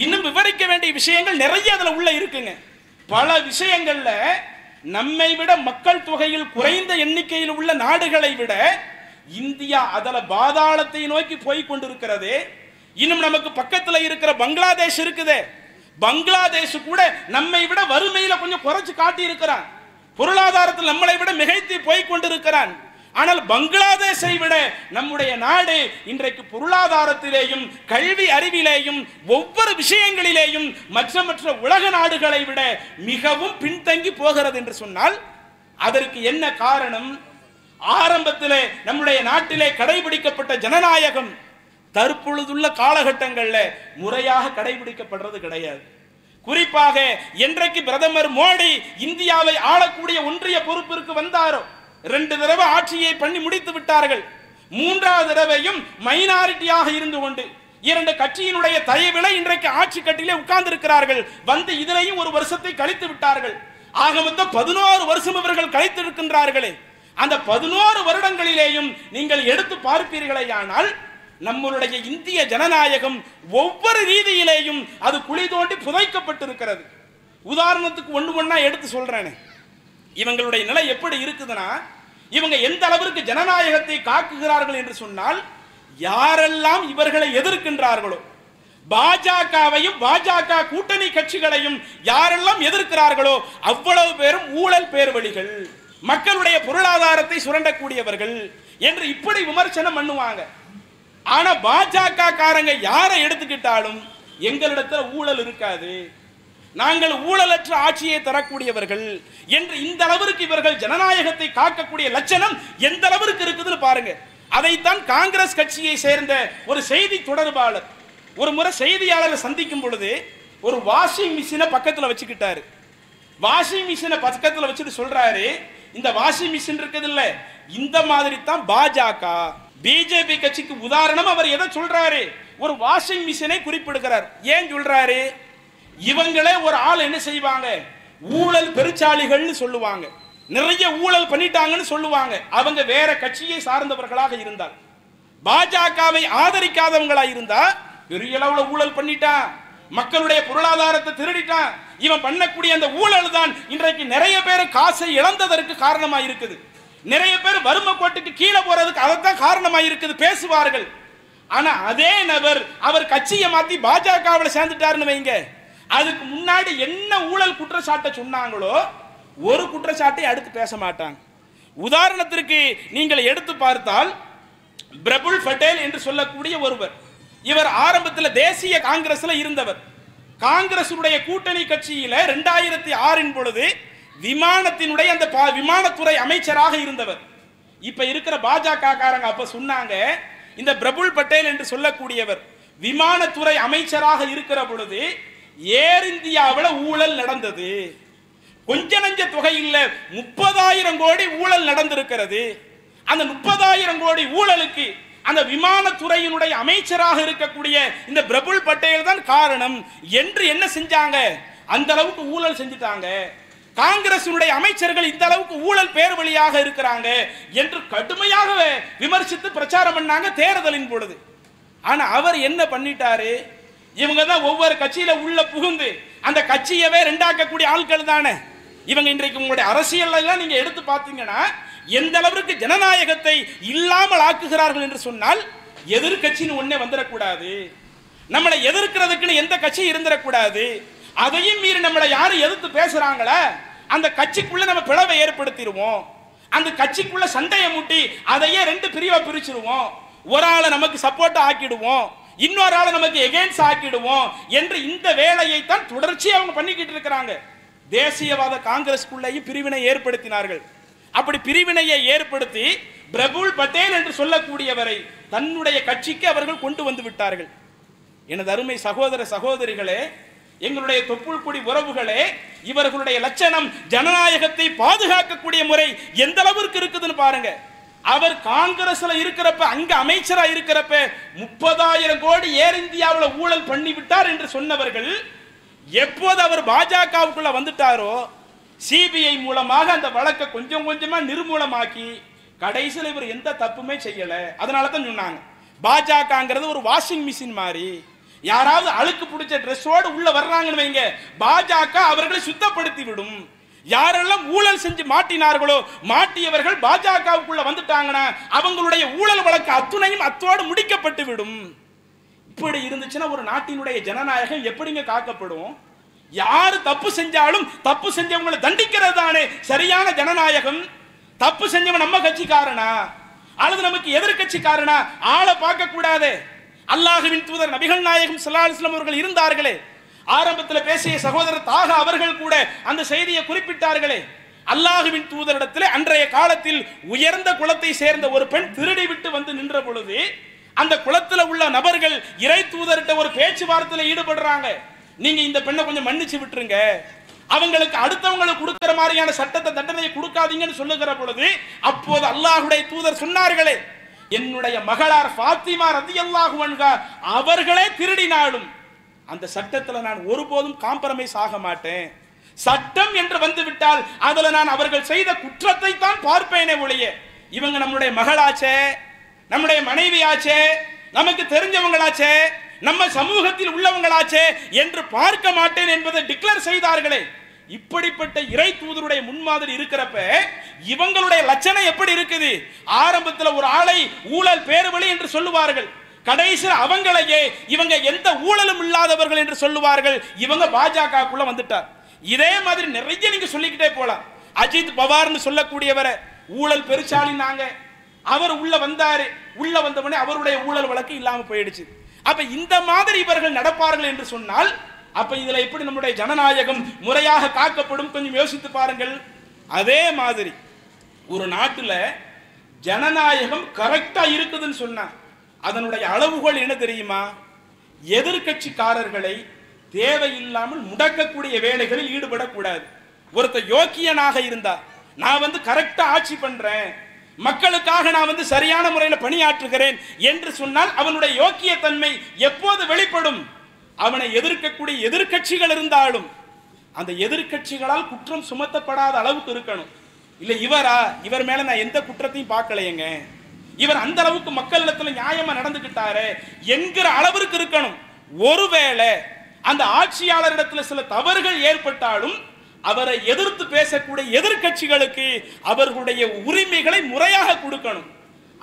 இன்னும் விவரிக்க வேண்டிய விஷயங்கள் நிறைய அதுல உள்ள இருக்குங்க. பல விஷயங்கள்ல நம்மை விட மக்கள் தொகையில் குறைந்த எண்ணிக்கையில் உள்ள நாடுகளை விட இந்தியா அதுல பாதாளத்தை நோக்கி போய் கொண்டிருக்கிறது. இன்னும் நமக்கு பக்கத்துல இருக்கிற பங்களாதேஷ் இருக்குது. பங்களாதேஷ் கூட நம்மை விட வறுமையில கொஞ்சம் குறைச்சு காட்டி இருக்கிறான், பொருளாதாரத்தில் நம்மளை விட மிகைத்து போய் கொண்டிருக்கிறான். ஆனால் பங்களாதேஷை விட நம்முடைய நாடு இன்றைக்கு பொருளாதாரத்திலேயும் கல்வி அறிவிலேயும் ஒவ்வொரு விஷயங்களிலேயும் மற்ற மற்ற உலக நாடுகளை விட மிகவும் பின்தங்கி போகிறது என்று சொன்னால் அதற்கு என்ன காரணம்? ஆரம்பத்திலே நம்முடைய நாட்டிலே கடைபிடிக்கப்பட்ட ஜனநாயகம் தற்பொழுதுள்ள காலகட்டங்களில் முறையாக கடைபிடிக்கப்படுறது கிடையாது. குறிப்பாக என்றைக்கு பிரதமர் மோடி இந்தியாவை ஆளக்கூடிய ஒன்றிய பொறுப்பிற்கு வந்தாரோ 2 தடவை ஆட்சியை பண்ணி முடித்து விட்டார்கள். 3வது தடவையும் மைனாரிட்டியாக இருந்து கொண்டு 2 கட்சியினுடைய தயவில இன்றைக்கு ஆட்சி கட்டிலே உட்கார்ந்து இருக்கிறார்கள். வந்து இதிலையும் 1 வருஷத்தை கழித்து விட்டார்கள். ஆக மொத்தம் 11 வருஷம் இவர்கள் கழித்து இருக்கின்றார்களே. அந்த 11 வருடங்களிலேயும் நீங்கள் எடுத்து பார்ப்பீர்களேயானால் நம்மளுடைய இந்திய ஜனநாயகம் ஒவ்வொரு ரீதியிலேயும் அது குழி தோண்டி புதைக்கப்பட்டிருக்கிறது. உதாரணத்துக்கு ஒண்ணா எடுத்து சொல்றேன். இவங்களுடைய நிலை எப்படி இருக்குதுன்னா, இவங்க எந்த அளவிற்கு ஜனநாயகத்தை காக்குகிறார்கள் என்று சொன்னால், யாரெல்லாம் இவர்களை எதிர்க்கின்றார்களோ, பாஜகவையும் பாஜக கூட்டணி கட்சிகளையும் யாரெல்லாம் எதிர்க்கிறார்களோ அவ்வளவு பேரும் ஊழல் பேர்வழிகள், மக்களுடைய பொருளாதாரத்தை சுரண்டக்கூடியவர்கள் என்று இப்படி விமர்சனம் பண்ணுவாங்க. ஆனா பாஜக காரங்க யாரை எடுத்துக்கிட்டாலும் எங்களிடத்தில் ஊழல் இருக்காது, நாங்கள் ஊழலற்ற ஆட்சியை தரக்கூடியவர்கள் என்று இந்த அளவிற்கு இவர்கள் ஜனநாயகத்தை காக்கக்கூடிய லட்சணம் எந்த அளவிற்கு இருக்குதுன்னு பாருங்க. அதைத்தான் காங்கிரஸ் கட்சியை சேர்ந்த ஒரு செய்தி தொடர்பாளர் ஒரு முறை செய்தியாளரை சந்திக்கும் பொழுது ஒரு வாஷிங் மிஷினை பக்கத்தில் வச்சுக்கிட்டாரு. வாஷிங் மிஷினை பக்கத்தில் வச்சுட்டு சொல்றாரு, இந்த வாஷிங் மிஷின் இருக்குது இல்ல, இந்த மாதிரி தான் பாஜக பிஜேபி கட்சிக்கு உதாரணம். அவர் எதை சொல்றாரு? ஒரு வாஷிங் மிஷினை குறிப்பிடுகிறார். ஏன் சொல்றாரு? இவங்களே ஒரு ஆள் என்ன செய்வாங்க, ஊழல் பெருச்சாளிகள்னு சொல்லுவாங்க, நிறைய ஊழல் பண்ணிட்டாங்கன்னு சொல்லுவாங்க. அவங்க வேற கட்சியை சார்ந்தவர்களாக இருந்தால், பாஜகவை ஆதரிக்காதவங்களா இருந்தா பெரிய அளவுல ஊழல் பண்ணிட்டான், மக்களுடைய பொருளாதாரத்தை திருடிட்டான், இவன் பண்ணக்கூடிய அந்த ஊழல் தான் இன்றைக்கு நிறைய பேர் காசை இழந்ததற்கு காரணமா இருக்குது, நிறைய பேர் வறுமை கோட்டுக்கு கீழே போறதுக்கு அதைத்தான் காரணமா இருக்குது பேசுவார்கள். ஆனா அதே நபர் அவர் கட்சியை மாத்தி பாஜகவில் சேர்ந்துட்டாருன்னு வைங்க, அதுக்கு முன்னாடி என்ன ஊழல் குற்றச்சாட்டை சொன்னாங்களோ ஒரு குற்றச்சாட்டை அடுத்து பேச மாட்டாங்க. உதாரணத்திற்கு நீங்கள் எடுத்து பார்த்தால் பிரபுல் பட்டேல் என்று சொல்லக்கூடிய ஒருவர், இவர் ஆரம்பத்தில் தேசிய காங்கிரஸ்ல இருந்தவர். காங்கிரசுடைய கூட்டணி கட்சியில 2006 பொழுது விமானத்தினுடைய அந்த விமானத்துறை அமைச்சராக இருந்தவர். இப்ப இருக்கிற பாஜக காரங்க அப்ப சொன்னாங்க, இந்த பிரபுல் பட்டேல் என்று சொல்லக்கூடியவர் விமானத்துறை அமைச்சராக இருக்கிற பொழுது ஏர் இந்தியாவில் ஊழல் நடந்தது, கொஞ்ச நஞ்ச தொகை இல்ல 30,000 கோடி ஊழல் நடந்திருக்கிறது. அந்த 30,000 கோடி ஊழலுக்கு அந்த விமானத்துறையினுடைய அமைச்சராக இருக்கக்கூடிய இந்த பிரபுல் பட்டேல் தான் காரணம் என்று என்ன செஞ்சாங்க, அந்த அளவுக்கு ஊழல் செஞ்சுட்டாங்க. காங்கிரசுடைய அமைச்சர்கள் இந்த அளவுக்கு ஊழல் பேர் வழியாக இருக்கிறாங்க என்று கடுமையாக விமர்சித்து பிரச்சாரம் பண்ணாங்க தேர்தலின் பொழுது. ஆனா அவர் என்ன பண்ணிட்டாரு, இவங்க தான் ஒவ்வொரு கட்சியில உள்ள புகுந்து அந்த கட்சியவே ரெண்டாக்கக்கூடிய ஆட்கள் தானே. இவங்க இன்றைக்கு உங்களுடைய அரசியல் எல்லாம் நீங்க எடுத்து பார்த்தீங்கன்னா எந்த அளவிற்கு ஜனநாயகத்தை இல்லாமல் ஆக்குகிறார்கள் என்று சொன்னால், எதிர்கட்சின்னு ஒன்னே வந்துடக்கூடாது, நம்மளை எதிர்க்கிறதுக்குன்னு எந்த கட்சி இருந்துடக்கூடாது, அதையும் மீறி நம்மளை யாரும் எதிர்த்து பேசுறாங்களா அந்த கட்சிக்குள்ள நம்ம பிளவை ஏற்படுத்திடுவோம், அந்த கட்சிக்குள்ள சண்டையை மூட்டி அதையே ரெண்டு பிரிவா பிரிச்சிருவோம், ஒரு ஆளை நமக்கு சப்போர்ட் ஆக்கிடுவோம், இன்னொரு ஆளை நமக்கு எகெயின்ஸ்ட் ஆக்கிடுவோம் என்று இந்த வேலையை தான் தொடர்ச்சியாக அவங்க பண்ணிக்கிட்டு இருக்கிறாங்க. தேசியவாத காங்கிரஸ்குள்ளேயும் பிரிவினை ஏற்படுத்தினார்கள். அப்படி பிரிவினையை ஏற்படுத்தி பிரபுல் பட்டேல் என்று சொல்லக்கூடியவரை தன்னுடைய கட்சிக்கு அவர்கள் கொண்டு வந்து விட்டார்கள். எனது அருமை சகோதர சகோதரிகளே, எங்களுடைய தொப்புள் கொடி உறவுகளே, இவர்களுடைய லட்சணம் ஜனநாயகத்தை பாதுகாக்கக்கூடிய முறை எந்த அளவிற்கு இருக்குதுன்னு பாருங்க. அவர் காங்கிரஸ்ல இருக்கிறப்ப, அங்க அமைச்சரா இருக்கிறப்ப 30,000 கோடி ஏர் இந்தியாவில் ஊழல் பண்ணி விட்டார் என்று சொன்னவர்கள், எப்போது அவர் பாஜகவுக்குள்ள வந்துட்டாரோ சிபிஐ மூலமாக அந்த வழக்கை கொஞ்சம் கொஞ்சமா நிர்மூலமாக்கி கடைசியில் இவர் எந்த தப்புமே செய்யல. அதனால தான் சொன்னாங்க பாஜகங்கிறது ஒரு வாஷிங் மிஷின் மாதிரி, யாராவது அழுக்கு பிடிச்ச ட்ரெஸ்ஸோடு உள்ள வர்றாங்கன்னு வைங்க, பாஜக அவர்களை சுத்தப்படுத்தி விடும். யாரெல்லாம் ஊழல் செஞ்சு மாட்டினார்களோ மாட்டியவர்கள் பாஜகவுக்குள்ள வந்துட்டாங்கன்னா அவங்களுடைய ஊழல் வழக்கு அத்துணையும் அத்தோடு முடிக்கப்பட்டு விடும். இப்படி இருந்துச்சுன்னா ஒரு நாட்டினுடைய ஜனநாயகம் எப்படிங்க காக்கப்படும்? யாரு தப்பு செஞ்சாலும் தப்பு செஞ்சவங்களை தண்டிக்கிறது தானே சரியான ஜனநாயகம். தப்பு செஞ்சவன் நம்ம கட்சிக்காரனா அல்லது நமக்கு எதிர்கட்சிக்காரனா ஆளை பார்க்க கூடாது. அல்லாஹ்வின் தூதர் நபிகள் நாயகம் ஸல்லல்லாஹு அலைஹி வஸல்லம் அவர்கள் இருந்தார்களே, ஆரம்பத்தில் பேசிய சகோதரர் தாக அவர்கள் கூட அந்த செய்தியை குறிப்பிட்டார்களே, அல்லாஹ்வின் தூதரிடத்தில் அன்றைய காலத்தில் உயர்ந்த குலத்தை சேர்ந்த ஒரு பெண் திருடி விட்டு வந்து நின்ற பொழுது அந்த குலத்தில் உள்ள நபர்கள் இறை தூதர்கிட்ட ஒரு பேச்சுவார்த்தையில் ஈடுபடுறாங்க. நீங்க இந்த பெண்ணை கொஞ்சம் மன்னிச்சு விட்டுருங்க, அவங்களுக்கு அடுத்தவங்களுக்கு கொடுக்கிற மாதிரியான சட்டத்தை தண்டனையை கொடுக்காதீங்கன்னு சொல்லுகிற பொழுது அப்போது அல்லாஹ்வுடைய தூதர் சொன்னார்களே, என்னுடைய மகளார் ஃபாத்திமா ரலியல்லாஹு அன்ஹா அவர்களே திருடினாலும் அந்த சட்டத்தில் நான் ஒருபோதும் காம்ப்ரமைஸ் ஆக மாட்டேன். சட்டம் என்று வந்து விட்டால் அதுல நான் அவர்கள் செய்த குற்றத்தை தான் பார்ப்பேனே ஒழிய, இவங்க நம்முடைய மகளாச்சே, நம்முடைய மனைவியாச்சே, நமக்கு தெரிஞ்சவங்களாச்சே, நம்ம சமூகத்தில் உள்ளவங்களாச்சே என்று பார்க்க மாட்டேன் என்பதை டிக்ளேர் செய்தார்களே. இப்படிப்பட்ட இறை தூதருடைய முன்மாதிரி இருக்கிறப்ப இவங்களுடைய லட்சணம் எப்படி இருக்குது? ஆரம்பத்தில் ஒரு ஆளை ஊழல் பேர்வழி என்று சொல்லுவார்கள், கடைசியில் அவங்களையே இவங்க எந்த ஊழலும் இல்லாதவர்கள் என்று சொல்லுவார்கள். இவங்க பாஜகக்குள்ள வந்துட்டார். இதே மாதிரி நிறைய நீங்க சொல்லிக்கிட்டே போலாம். அஜித் பவார்னு சொல்லக்கூடியவரை ஊழல் பெருச்சாலினாங்க, அவர் உள்ள வந்தாரு, உள்ள வந்தவனே அவருடைய ஊழல் வழக்கு இல்லாம போயிடுச்சு. அப்ப இந்த மாதிரி இவர்கள் நடப்பார்கள் என்று சொன்னால் அப்ப இதுல எப்படி நம்முடைய ஜனநாயகம் முறையாக காக்கப்படும்? கொஞ்சம் யோசித்து பாருங்கள். அதே மாதிரி ஒரு நாட்டுல ஜனநாயகம் கரெக்டா இருக்குதுன்னு சொன்னா அதனுடைய அளவுகோல் என்ன தெரியுமா? எதிர்கட்சிக்காரர்களை தேவையில்லாமல் முடக்கக்கூடிய வேலைகளில் ஈடுபடக்கூடாது. ஒருத்தர் யோக்கியனாக இருந்தா, நான் கரெக்டா ஆட்சி பண்றேன், மக்களுக்காக நான் சரியான முறையில் பணியாற்றுகிறேன் என்று சொன்னால் அவனுடைய யோக்கிய தன்மை எப்போது வெளிப்படும்? அவனை எதிர்க்கக்கூடிய எதிர்கட்சிகள் இருந்தாலும் அந்த எதிர்கட்சிகளால் குற்றம் சுமத்தப்படாத அளவுக்கு இருக்கணும். இல்ல இவர் மேல நான் எந்த குற்றத்தையும் பார்க்கலையேங்க, இவர் அந்த அளவுக்கு மக்களிடத்தில் நியாயமா நடந்துகிட்டாரு என்கிற அளவிற்கு இருக்கணும். ஒருவேளை அந்த ஆட்சியாளரிடத்தில் சில தவறுகள் ஏற்பட்டாலும் அவரை எதிர்த்து பேசக்கூடிய எதிர்கட்சிகளுக்கு அவர்களுடைய உரிமைகளை முறையாக கொடுக்கணும்.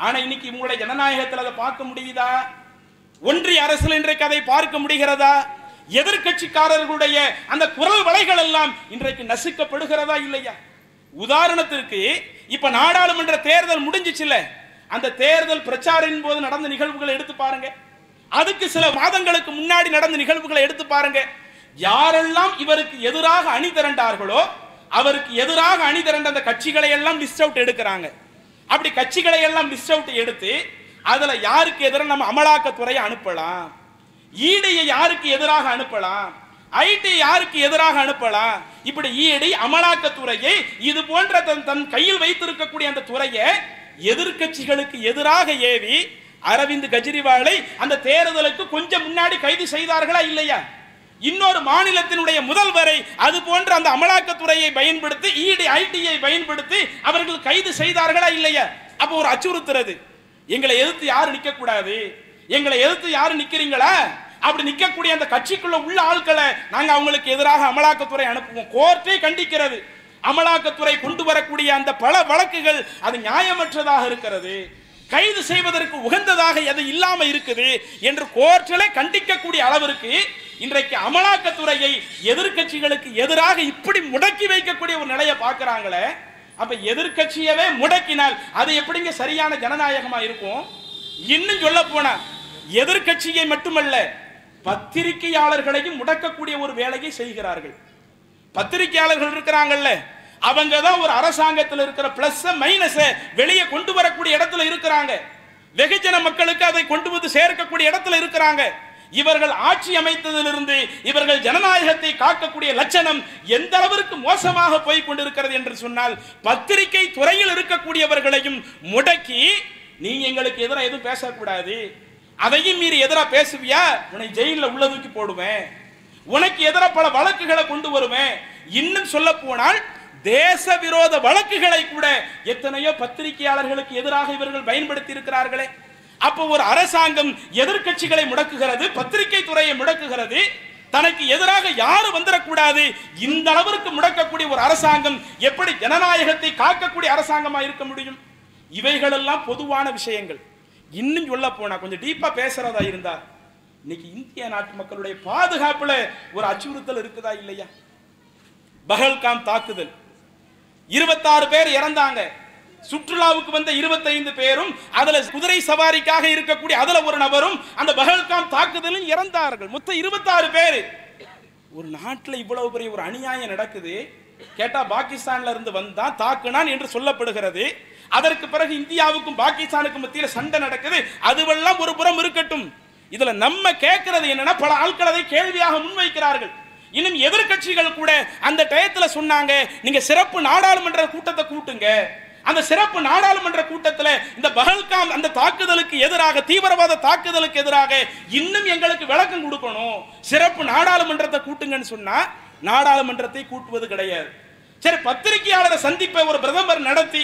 ஆனா இன்னைக்கு உங்களுடைய ஜனநாயகத்தில் அதை பார்க்க முடியுதா? ஒன்றிய அரசில் இன்றைக்கு அதை பார்க்க முடிகிறதா? எதிர்கட்சிக்காரர்களுடைய அந்த குரல் வலைகள் எல்லாம் இன்றைக்கு நசுக்கப்படுகிறதா இல்லையா? உதாரணத்திற்கு இப்ப நாடாளுமன்ற தேர்தல் முடிஞ்சிச்சுல, அந்த தேர்தல் பிரச்சாரின் போது நடந்த நிகழ்வுகளை எடுத்து பாருங்க, அதுக்கு சில மாதங்களுக்கு முன்னாடி நடந்த நிகழ்வுகளை எடுத்து பாருங்க. யாரெல்லாம் இவருக்கு எதிராக அணி திரண்டார்களோ அவருக்கு எதிராக அணி திரண்ட அந்த கட்சிகளை எல்லாம் லிஸ்ட் அவுட் எடுக்கிறாங்க. அப்படி கட்சிகளை எல்லாம் லிஸ்ட் அவுட் எடுத்து அதுல யாருக்கு எதிராக நம்ம அமலாக்கத்துறையை அனுப்பலாம், ஈடியை யாருக்கு எதிராக அனுப்பலாம், ஐடி யாருக்கு எதிராக அனுப்பலாம், இப்படி ஈடி அமலாக்கத்துறையை இது போன்ற தன் கையில் வைத்திருக்கக்கூடிய அந்த துறையை எதிர்கட்சிகளுக்கு எதிராக ஏவி அரவிந்த் கெஜ்ரிவாலை அந்த தேர்தலுக்கு கொஞ்சம் முன்னாடி கைது செய்தார்களா இல்லையா? இன்னொரு மாநிலத்தினுடைய முதல்வரை அது போன்ற அந்த அமலாக்கத்துறையை பயன்படுத்தி ஈடி ஐடியை பயன்படுத்தி அவர்கள் கைது செய்தார்களா இல்லையா? அப்போ ஒரு அச்சுறுத்துறது, எங்களை எதிர்த்து யாரும் நிக்க கூடாது, எங்களை எதிர்த்து யாரும் நிக்கிறீங்களா, அப்படி நிக்கக்கூடிய அந்த கட்சிக்குள்ள உள்ள ஆட்களை நாங்க அவங்களுக்கு எதிராக அமலாக்கத்துறை அனுப்புவோம். கோர்ட்டே கண்டிக்கிறது. அமலாக்கத்துறை கொண்டு வரக்கூடிய அந்த பல வழக்குகள் அது நியாயமற்றதாக இருக்கிறது, கைது செய்வதற்கு உகந்ததாக எது இல்லாம இருக்குது என்று கோர்ட்டிலே கண்டிக்கக்கூடிய அளவிற்கு இன்றைக்கு அமலாக்கத்துறையை எதிர்க்கட்சிகளுக்கு எதிராக இப்படி முடக்கி வைக்கக்கூடிய ஒரு நிலையை பார்க்கிறாங்களே. அப்ப எதிர்க்கட்சியவே முடக்கினால் அது எப்படிங்க சரியான ஜனநாயகமா இருக்கும்? இன்னும் சொல்ல போனா எதிர்க்கட்சியை மட்டுமல்ல, பத்திரிகையாளர்களையும் முடக்கக்கூடிய ஒரு வேலையை செய்கிறார்கள். பத்திரிகையாளர்கள் இருக்கிறாங்கல்ல, அவங்க தான் ஒரு அரசாங்கத்தில் இருக்கிற பிளஸ் மைனஸ் வெளியே கொண்டு வரக்கூடிய இடத்துல இருக்கிறாங்க. வெகுஜன மக்களுக்கு அதை கொண்டு வந்து சேர்க்கக்கூடிய இடத்துல இருக்கிறாங்க. இவர்கள் ஆட்சி அமைத்ததிலிருந்து இவர்கள் ஜனநாயகத்தை காக்கக்கூடிய லட்சணம் எந்த அளவிற்கு மோசமாக போய் கொண்டிருக்கிறது என்று சொன்னால், பத்திரிகை துறையில் இருக்கக்கூடியவர்களையும் முடக்கி நீங்க எங்களுக்கு எதிராக எதுவும் பேசக்கூடாது, அதையும் மீறி எதிராக பேசுவியா உன்னை ஜெயிலில் உள்ளதுக்கு போடுவேன், உனக்கு எதிராக பல வழக்குகளை கொண்டு வருவேன். இன்னும் சொல்ல போனால் தேச விரோத வழக்குகளை கூட எத்தனையோ பத்திரிகையாளர்களுக்கு எதிராக இவர்கள் பயன்படுத்தி இருக்கிறார்களே. அப்போ ஒரு அரசாங்கம் எதிர்க்கட்சிகளை முடக்குகிறது, பத்திரிகை துறையை முடக்குகிறது, தனக்கு எதிராக யாரும் வந்துடக்கூடாது, இந்த அளவிற்கு முடக்கக்கூடிய ஒரு அரசாங்கம் எப்படி ஜனநாயகத்தை காக்கக்கூடிய அரசாங்கமா இருக்க முடியும்? இவைகளெல்லாம் பொதுவான விஷயங்கள். இன்னும் சொல்ல போனா கொஞ்சம் டீப்பா பேசுறதா இருந்தா, இன்னைக்கு இந்திய நாட்டு மக்களுடைய பாதுகாப்புல ஒரு அச்சுறுத்தல் இருக்குதா இல்லையா? பஹல்காம் தாக்குதல் 26 பேர் இறந்தாங்க. சுற்றுலாவுக்கு வந்த 25 பேரும் அதுல குதிரை சவாரிக்காக இருக்கக்கூடிய அதுல ஒரு நபரும் அந்த பஹல்காம் தாக்குதலில் இறந்தார்கள். மொத்தம் 26 பேர். ஒரு நாட்டில் இவ்வளவு பெரிய ஒரு அநியாயம் நடக்குது. கேட்டா பாகிஸ்தான்ல இருந்து வந்தா தாக்குனான் என்று சொல்லப்படுகிறது. அதற்கு பிறகு இந்தியாவுக்கும் பாகிஸ்தானுக்கும் மத்தியில் சண்டை நடக்குது. அதுவெல்லாம் ஒரு புறம் இருக்கட்டும். இதுல நம்ம கேட்கிறது என்னன்னா, பல ஆட்கள் அதை கேள்வியாக முன்வைக்கிறார்கள். இன்னும் எதிர்க்கட்சிகள் கூட அந்த டயத்துல சொன்னாங்க, நீங்க சிறப்பு நாடாளுமன்ற கூட்டத்தை கூட்டுங்க, அந்த சிறப்பு நாடாளுமன்ற கூட்டத்தில் இந்த பஹல்காம் அந்த தாக்குதலுக்கு எதிராக, தீவிரவாத தாக்குதலுக்கு எதிராக இன்னும் எங்களுக்கு விளக்கம் கொடுக்கணும், சிறப்பு நாடாளுமன்றத்தை கூட்டுங்கன்னு சொன்னா நாடாளுமன்றத்தை கூட்டுவது கிடையாது. சரி, பத்திரிகையாளர் சந்திப்பை ஒரு பிரதமர் நடத்தி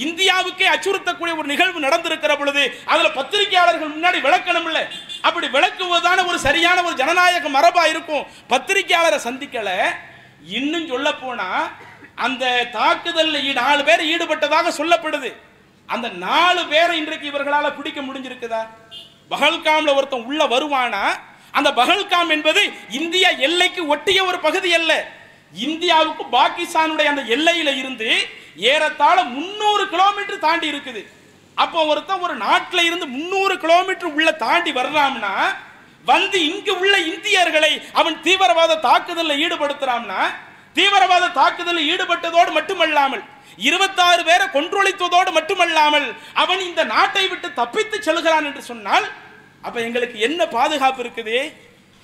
இந்தியாவுக்கே அச்சுறுத்தக்கூடிய ஒரு நிகழ்வு நடந்திருக்கிற பொழுது அதுல பத்திரிகையாளர்கள் முன்னாடி விளக்கணும் இல்ல, அப்படி விளக்குவதான ஒரு சரியான ஒரு ஜனநாயக மரபா இருக்கும். பத்திரிகையாளரை சந்திக்கல. இன்னும் சொல்ல போனா அந்த தாக்குதலில் 4 பேர் ஈடுபட்டதாக சொல்லப்படுது. அந்த 4 பேரை இன்றைக்கு இவர்களால் பிடிக்க முடிஞ்சிருக்குதா? பஹல்காம்ல ஒருத்தன் உள்ள வருவானா? அந்த பஹல்காம் என்பது இந்தியா எல்லைக்கு ஒட்டிய ஒரு பகுதி அல்ல. இந்தியாவுக்கு பாகிஸ்தானுடைய அந்த எல்லையில இருந்து ஏறத்தாழ 300 கிலோமீட்டர் தாண்டி இருக்குது. அப்போ ஒருத்தன் ஒரு நாட்டில் இருந்து 300 கிலோமீட்டர் உள்ள தாண்டி வர்றான்னா, வந்து இங்கு உள்ள இந்தியர்களை அவன் தீவிரவாத தாக்குதலில் ஈடுபடுத்துறான்னா, தீவிரவாத தாக்குதலில் ஈடுபட்டதோடு மட்டுமல்லாமல் 26 பேரை கொன்றொழித்ததோடு மட்டுமல்லாமல் அவன் இந்த நாட்டை விட்டு தப்பித்து செல்கிறான் என்று சொன்னால், அப்ப எங்களுக்கு என்ன பாதுகாப்பு இருக்குது?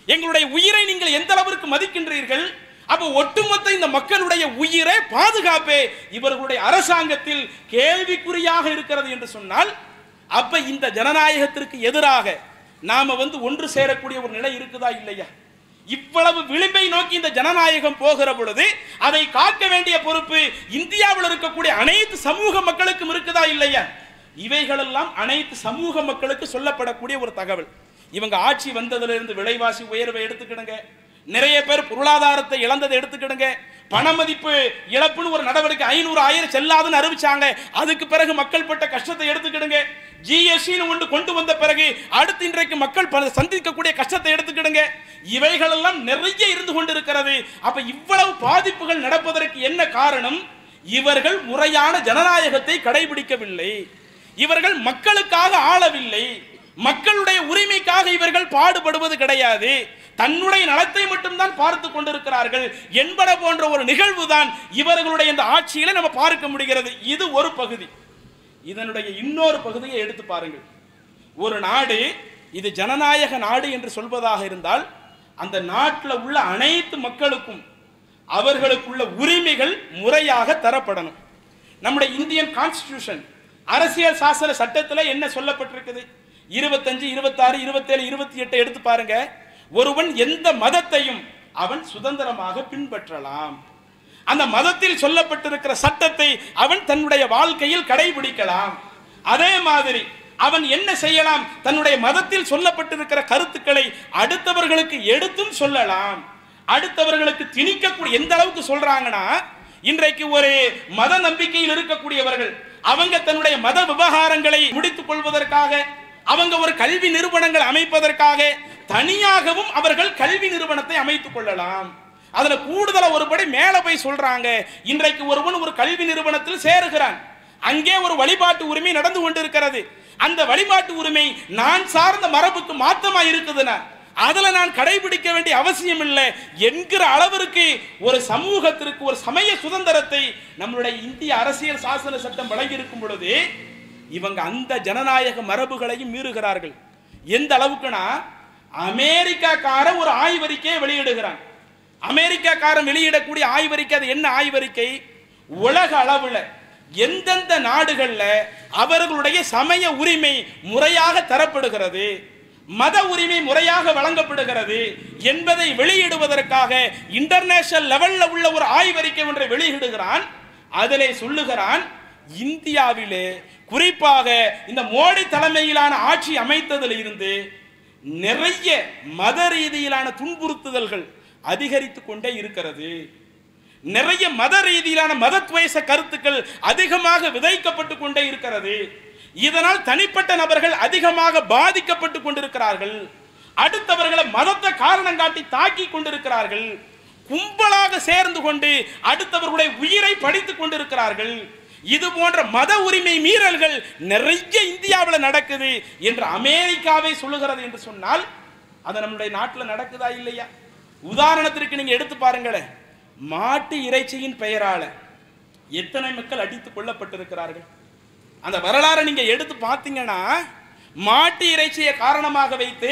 எங்களுடைய உயிரை நீங்கள் எந்த அளவிற்கு மதிக்கின்றீர்கள்? அப்ப ஒட்டுமொத்த இந்த மக்களுடைய உயிரை பாதுகாப்பே இவர்களுடைய அரசாங்கத்தில் கேள்விக்குறியாக இருக்கிறது என்று சொன்னால், அப்ப இந்த ஜனநாயகத்திற்கு எதிராக நாம ஒன்று சேரக்கூடிய ஒரு நிலை இருக்குதா இல்லையா? இவ்வளவு விளிம்பை நோக்கி இந்த ஜனநாயகம் போகிற பொழுது அதை காக்க வேண்டிய பொறுப்பு இந்தியாவில் இருக்கக்கூடிய அனைத்து சமூக மக்களுக்கும் இருக்குதா இல்லையா? இவைகளெல்லாம் அனைத்து சமூக மக்களுக்கு சொல்லப்படக்கூடிய ஒரு தகவல். இவங்க ஆட்சி வந்ததிலிருந்து விலைவாசி உயர்வை எடுத்துக்கிடுங்க, நிறைய பேர் பொருளாதாரத்தை இழந்ததை எடுத்துக்கிடுங்க, பண மதிப்பு இழப்புன்னு ஒரு நடவடிக்கை 500 1000 செல்லாதுன்னு அறிவிச்சாங்க, அதுக்கு பிறகு மக்கள் பட்ட கஷ்டத்தை எடுத்துக்கிடுங்க. ஜிஎஸ்டின்னு ஒன்று கொண்டு வந்த பிறகு அடுத்து இன்றைக்கு மக்கள் சந்திக்கக்கூடிய கஷ்டத்தை எடுத்துக்கிடுங்க. இவைகளெல்லாம் நிறைய இருந்து கொண்டிருக்கிறது. அப்ப இவ்வளவு பாதிப்புகள் நடப்பதற்கு என்ன காரணம்? இவர்கள் முறையான ஜனநாயகத்தை கடைபிடிக்கவில்லை, இவர்கள் மக்களுக்காக ஆளவில்லை, மக்களுடைய உரிமைக்காக இவர்கள் பாடுபடுவது கிடையாது, தன்னுடைய நலத்தை மட்டும்தான் பார்த்து கொண்டிருக்கிறார்கள் என்பன போன்ற ஒரு நிகழ்வு தான் இவர்களுடைய இந்த ஆட்சியில நம்ம பார்க்க முடிகிறது. இது ஒரு பகுதி. இதனுடைய இன்னொரு பகுதியை எடுத்து பாருங்கள். ஒரு நாடு இது ஜனநாயக நாடு என்று சொல்வதாக இருந்தால் அந்த நாட்டில் உள்ள அனைத்து மக்களுக்கும் அவர்களுக்குள்ள உரிமைகள் முறையாக தரப்படணும். நம்முடைய இந்தியன் கான்ஸ்டிடியூஷன் அரசியல் சாசன சட்டத்தில் என்ன சொல்லப்பட்டிருக்குது? 25, 26, 27, 28 எடுத்து பாருங்க. ஒருவன் எந்த மதத்தையும் அவன் சுதந்திரமாக பின்பற்றலாம், அந்த மதத்தில் சொல்லப்பட்டிருக்கிற சட்டத்தை அவன் தன்னுடைய வாழ்க்கையில் கடைபிடிக்கலாம். அதே மாதிரி அவன் என்ன செய்யலாம்? தன்னுடைய மதத்தில் சொல்லப்பட்டிருக்கிற கருத்துக்களை அடுத்தவர்களுக்கு எடுத்தும் சொல்லலாம். அடுத்தவர்களுக்கு திணிக்கக்கூடிய, எந்த அளவுக்கு சொல்றாங்கன்னா, இன்றைக்கு ஒரு மத நம்பிக்கையில் இருக்கக்கூடியவர்கள் அவங்க தன்னுடைய மத விவகாரங்களை முடித்துக் கொள்வதற்காக, அவங்க ஒரு கல்வி நிறுவனங்கள் அமைப்பதற்காக தனியாகவும் அவர்கள் கல்வி நிறுவனத்தை அமைத்துக் கொள்ளலாம். அதுல கூடுதலா ஒருபடி மேல போய் சொல்றாங்க, இன்றைக்கு ஒருவன் ஒரு கல்வி நிறுவனத்தில் சேருகிறான், அங்கே ஒரு வழிபாட்டு உரிமை நடந்து கொண்டிருக்கிறது, அந்த வழிபாட்டு உரிமை நான் சார்ந்த மரபுக்கு மாத்தமா இருக்குதுன்னா அதுல நான் கடைபிடிக்க வேண்டிய அவசியம் இல்லை என்கிற அளவிற்கு ஒரு சமூகத்திற்கு ஒரு சமய சுதந்திரத்தை நம்மளுடைய இந்திய அரசியல் சாசன சட்டம் வழங்கி இருக்கும் பொழுது இவங்க அந்த ஜனநாயக மரபுகளையும் மீறுகிறார்கள். எந்த அளவுக்குனா அமெரிக்காக்காரன் ஒரு ஆய்வறிக்கையை வெளியிடுகிறான். அமெரிக்காக்காரன் வெளியிடக்கூடிய ஆய்வறிக்கை, அது என்ன ஆய்வறிக்கை? உலக அளவில் எந்தெந்த நாடுகள்ல அவர்களுடைய சமய உரிமை முறையாக தரப்படுகிறது, மத உரிமை முறையாக வழங்கப்படுகிறது என்பதை வெளியிடுவதற்காக இன்டர்நேஷனல் லெவல்ல உள்ள ஒரு ஆய்வறிக்கை ஒன்றை வெளியிடுகிறான். அதிலே சொல்லுகிறான், இந்தியாவிலே குறிப்பாக இந்த மோடி தலைமையிலான ஆட்சி அமைத்ததில் இருந்து நிறைய மத ரீதியிலான துன்புறுத்துதல்கள் அதிகரித்துக் கொண்டே இருக்கிறது, நிறைய மத ரீதியிலான மதத்வேஷ கருத்துக்கள் அதிகமாக விதைக்கப்பட்டு கொண்டே இருக்கிறது, இதனால் தனிப்பட்ட நபர்கள் அதிகமாக பாதிக்கப்பட்டு கொண்டிருக்கிறார்கள், அடுத்தவர்களை மதத்தை காரணம் காட்டி தாக்கி கொண்டிருக்கிறார்கள், கும்பலாக சேர்ந்து கொண்டு அடுத்தவர்களுடைய உயிரை படித்துக் கொண்டிருக்கிறார்கள், இது போன்ற மத உரிமை மீறல்கள் நிறைய இந்தியாவில் நடக்குது என்று அமெரிக்காவை சொல்லுகிறது என்று சொன்னால் அது நம்முடைய நாட்டில் நடக்குதா இல்லையா? உதாரணத்திற்கு நீங்க எடுத்து பாருங்களேன், மாட்டு இறைச்சியின் பெயரால எத்தனை மக்கள் அடித்துக் கொல்லப்பட்டிருக்கிறார்கள். அந்த வரலாறை நீங்க எடுத்து பார்த்தீங்கன்னா மாட்டு இறைச்சியை காரணமாக வைத்து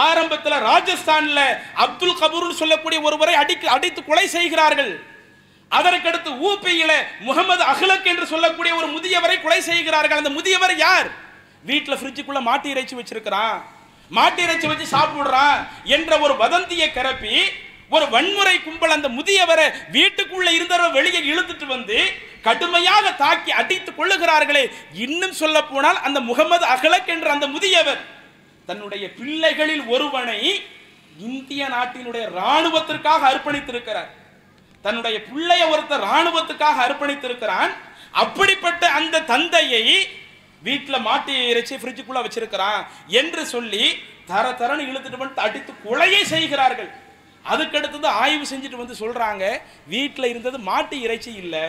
ஆரம்பத்தில் ராஜஸ்தான்ல அப்துல் கபூர் சொல்லக்கூடிய ஒருவரை அடித்து கொலை செய்கிறார்கள். அதற்கடுத்து ஊபியில முகமது அஹ்லக் என்று சொல்லக்கூடிய ஒரு முதியவரை கொலை செய்கிறார்கள். அந்த முதியவர் யார்? வீட்டில் ஃப்ரிட்ஜுக்குள்ள மாட்டு இறைச்சி வச்சிருக்கிறான், மாட்டு இறைச்சி வச்சு சாப்பிடுறான் என்ற ஒரு வதந்தியை கிளப்பி ஒரு வன்முறை கும்பல் அந்த முதியவரை வீட்டுக்குள்ள இருந்தவர் வெளியே இழுத்துட்டு வந்து கடுமையாக தாக்கி அடித்துக் கொள்ளுகிறார்களே. இன்னும் சொல்ல போனால் அந்த முகமது அஹ்லக் என்ற அந்த முதியவர் தன்னுடைய பிள்ளைகளில் ஒருவனை இந்திய நாட்டினுடைய ராணுவத்திற்காக அர்ப்பணித்திருக்கிறார். தன்னுடைய பிள்ளைய ஒருத்தர் ராணுவத்துக்காக அர்ப்பணித்திருக்கிறான். அப்படிப்பட்ட அந்த தந்தையை வீட்டில் மாட்டு இறைச்சி ஃப்ரிட்ஜுக்குள்ள வச்சிருக்கிறான் என்று சொல்லி தர தரன்னு இழுத்துட்டு வந்து அடித்து கொலையை செய்கிறார்கள். அதுக்கடுத்தது ஆய்வு செஞ்சுட்டு வந்து சொல்றாங்க, வீட்டில் இருந்தது மாட்டு இறைச்சி இல்லை,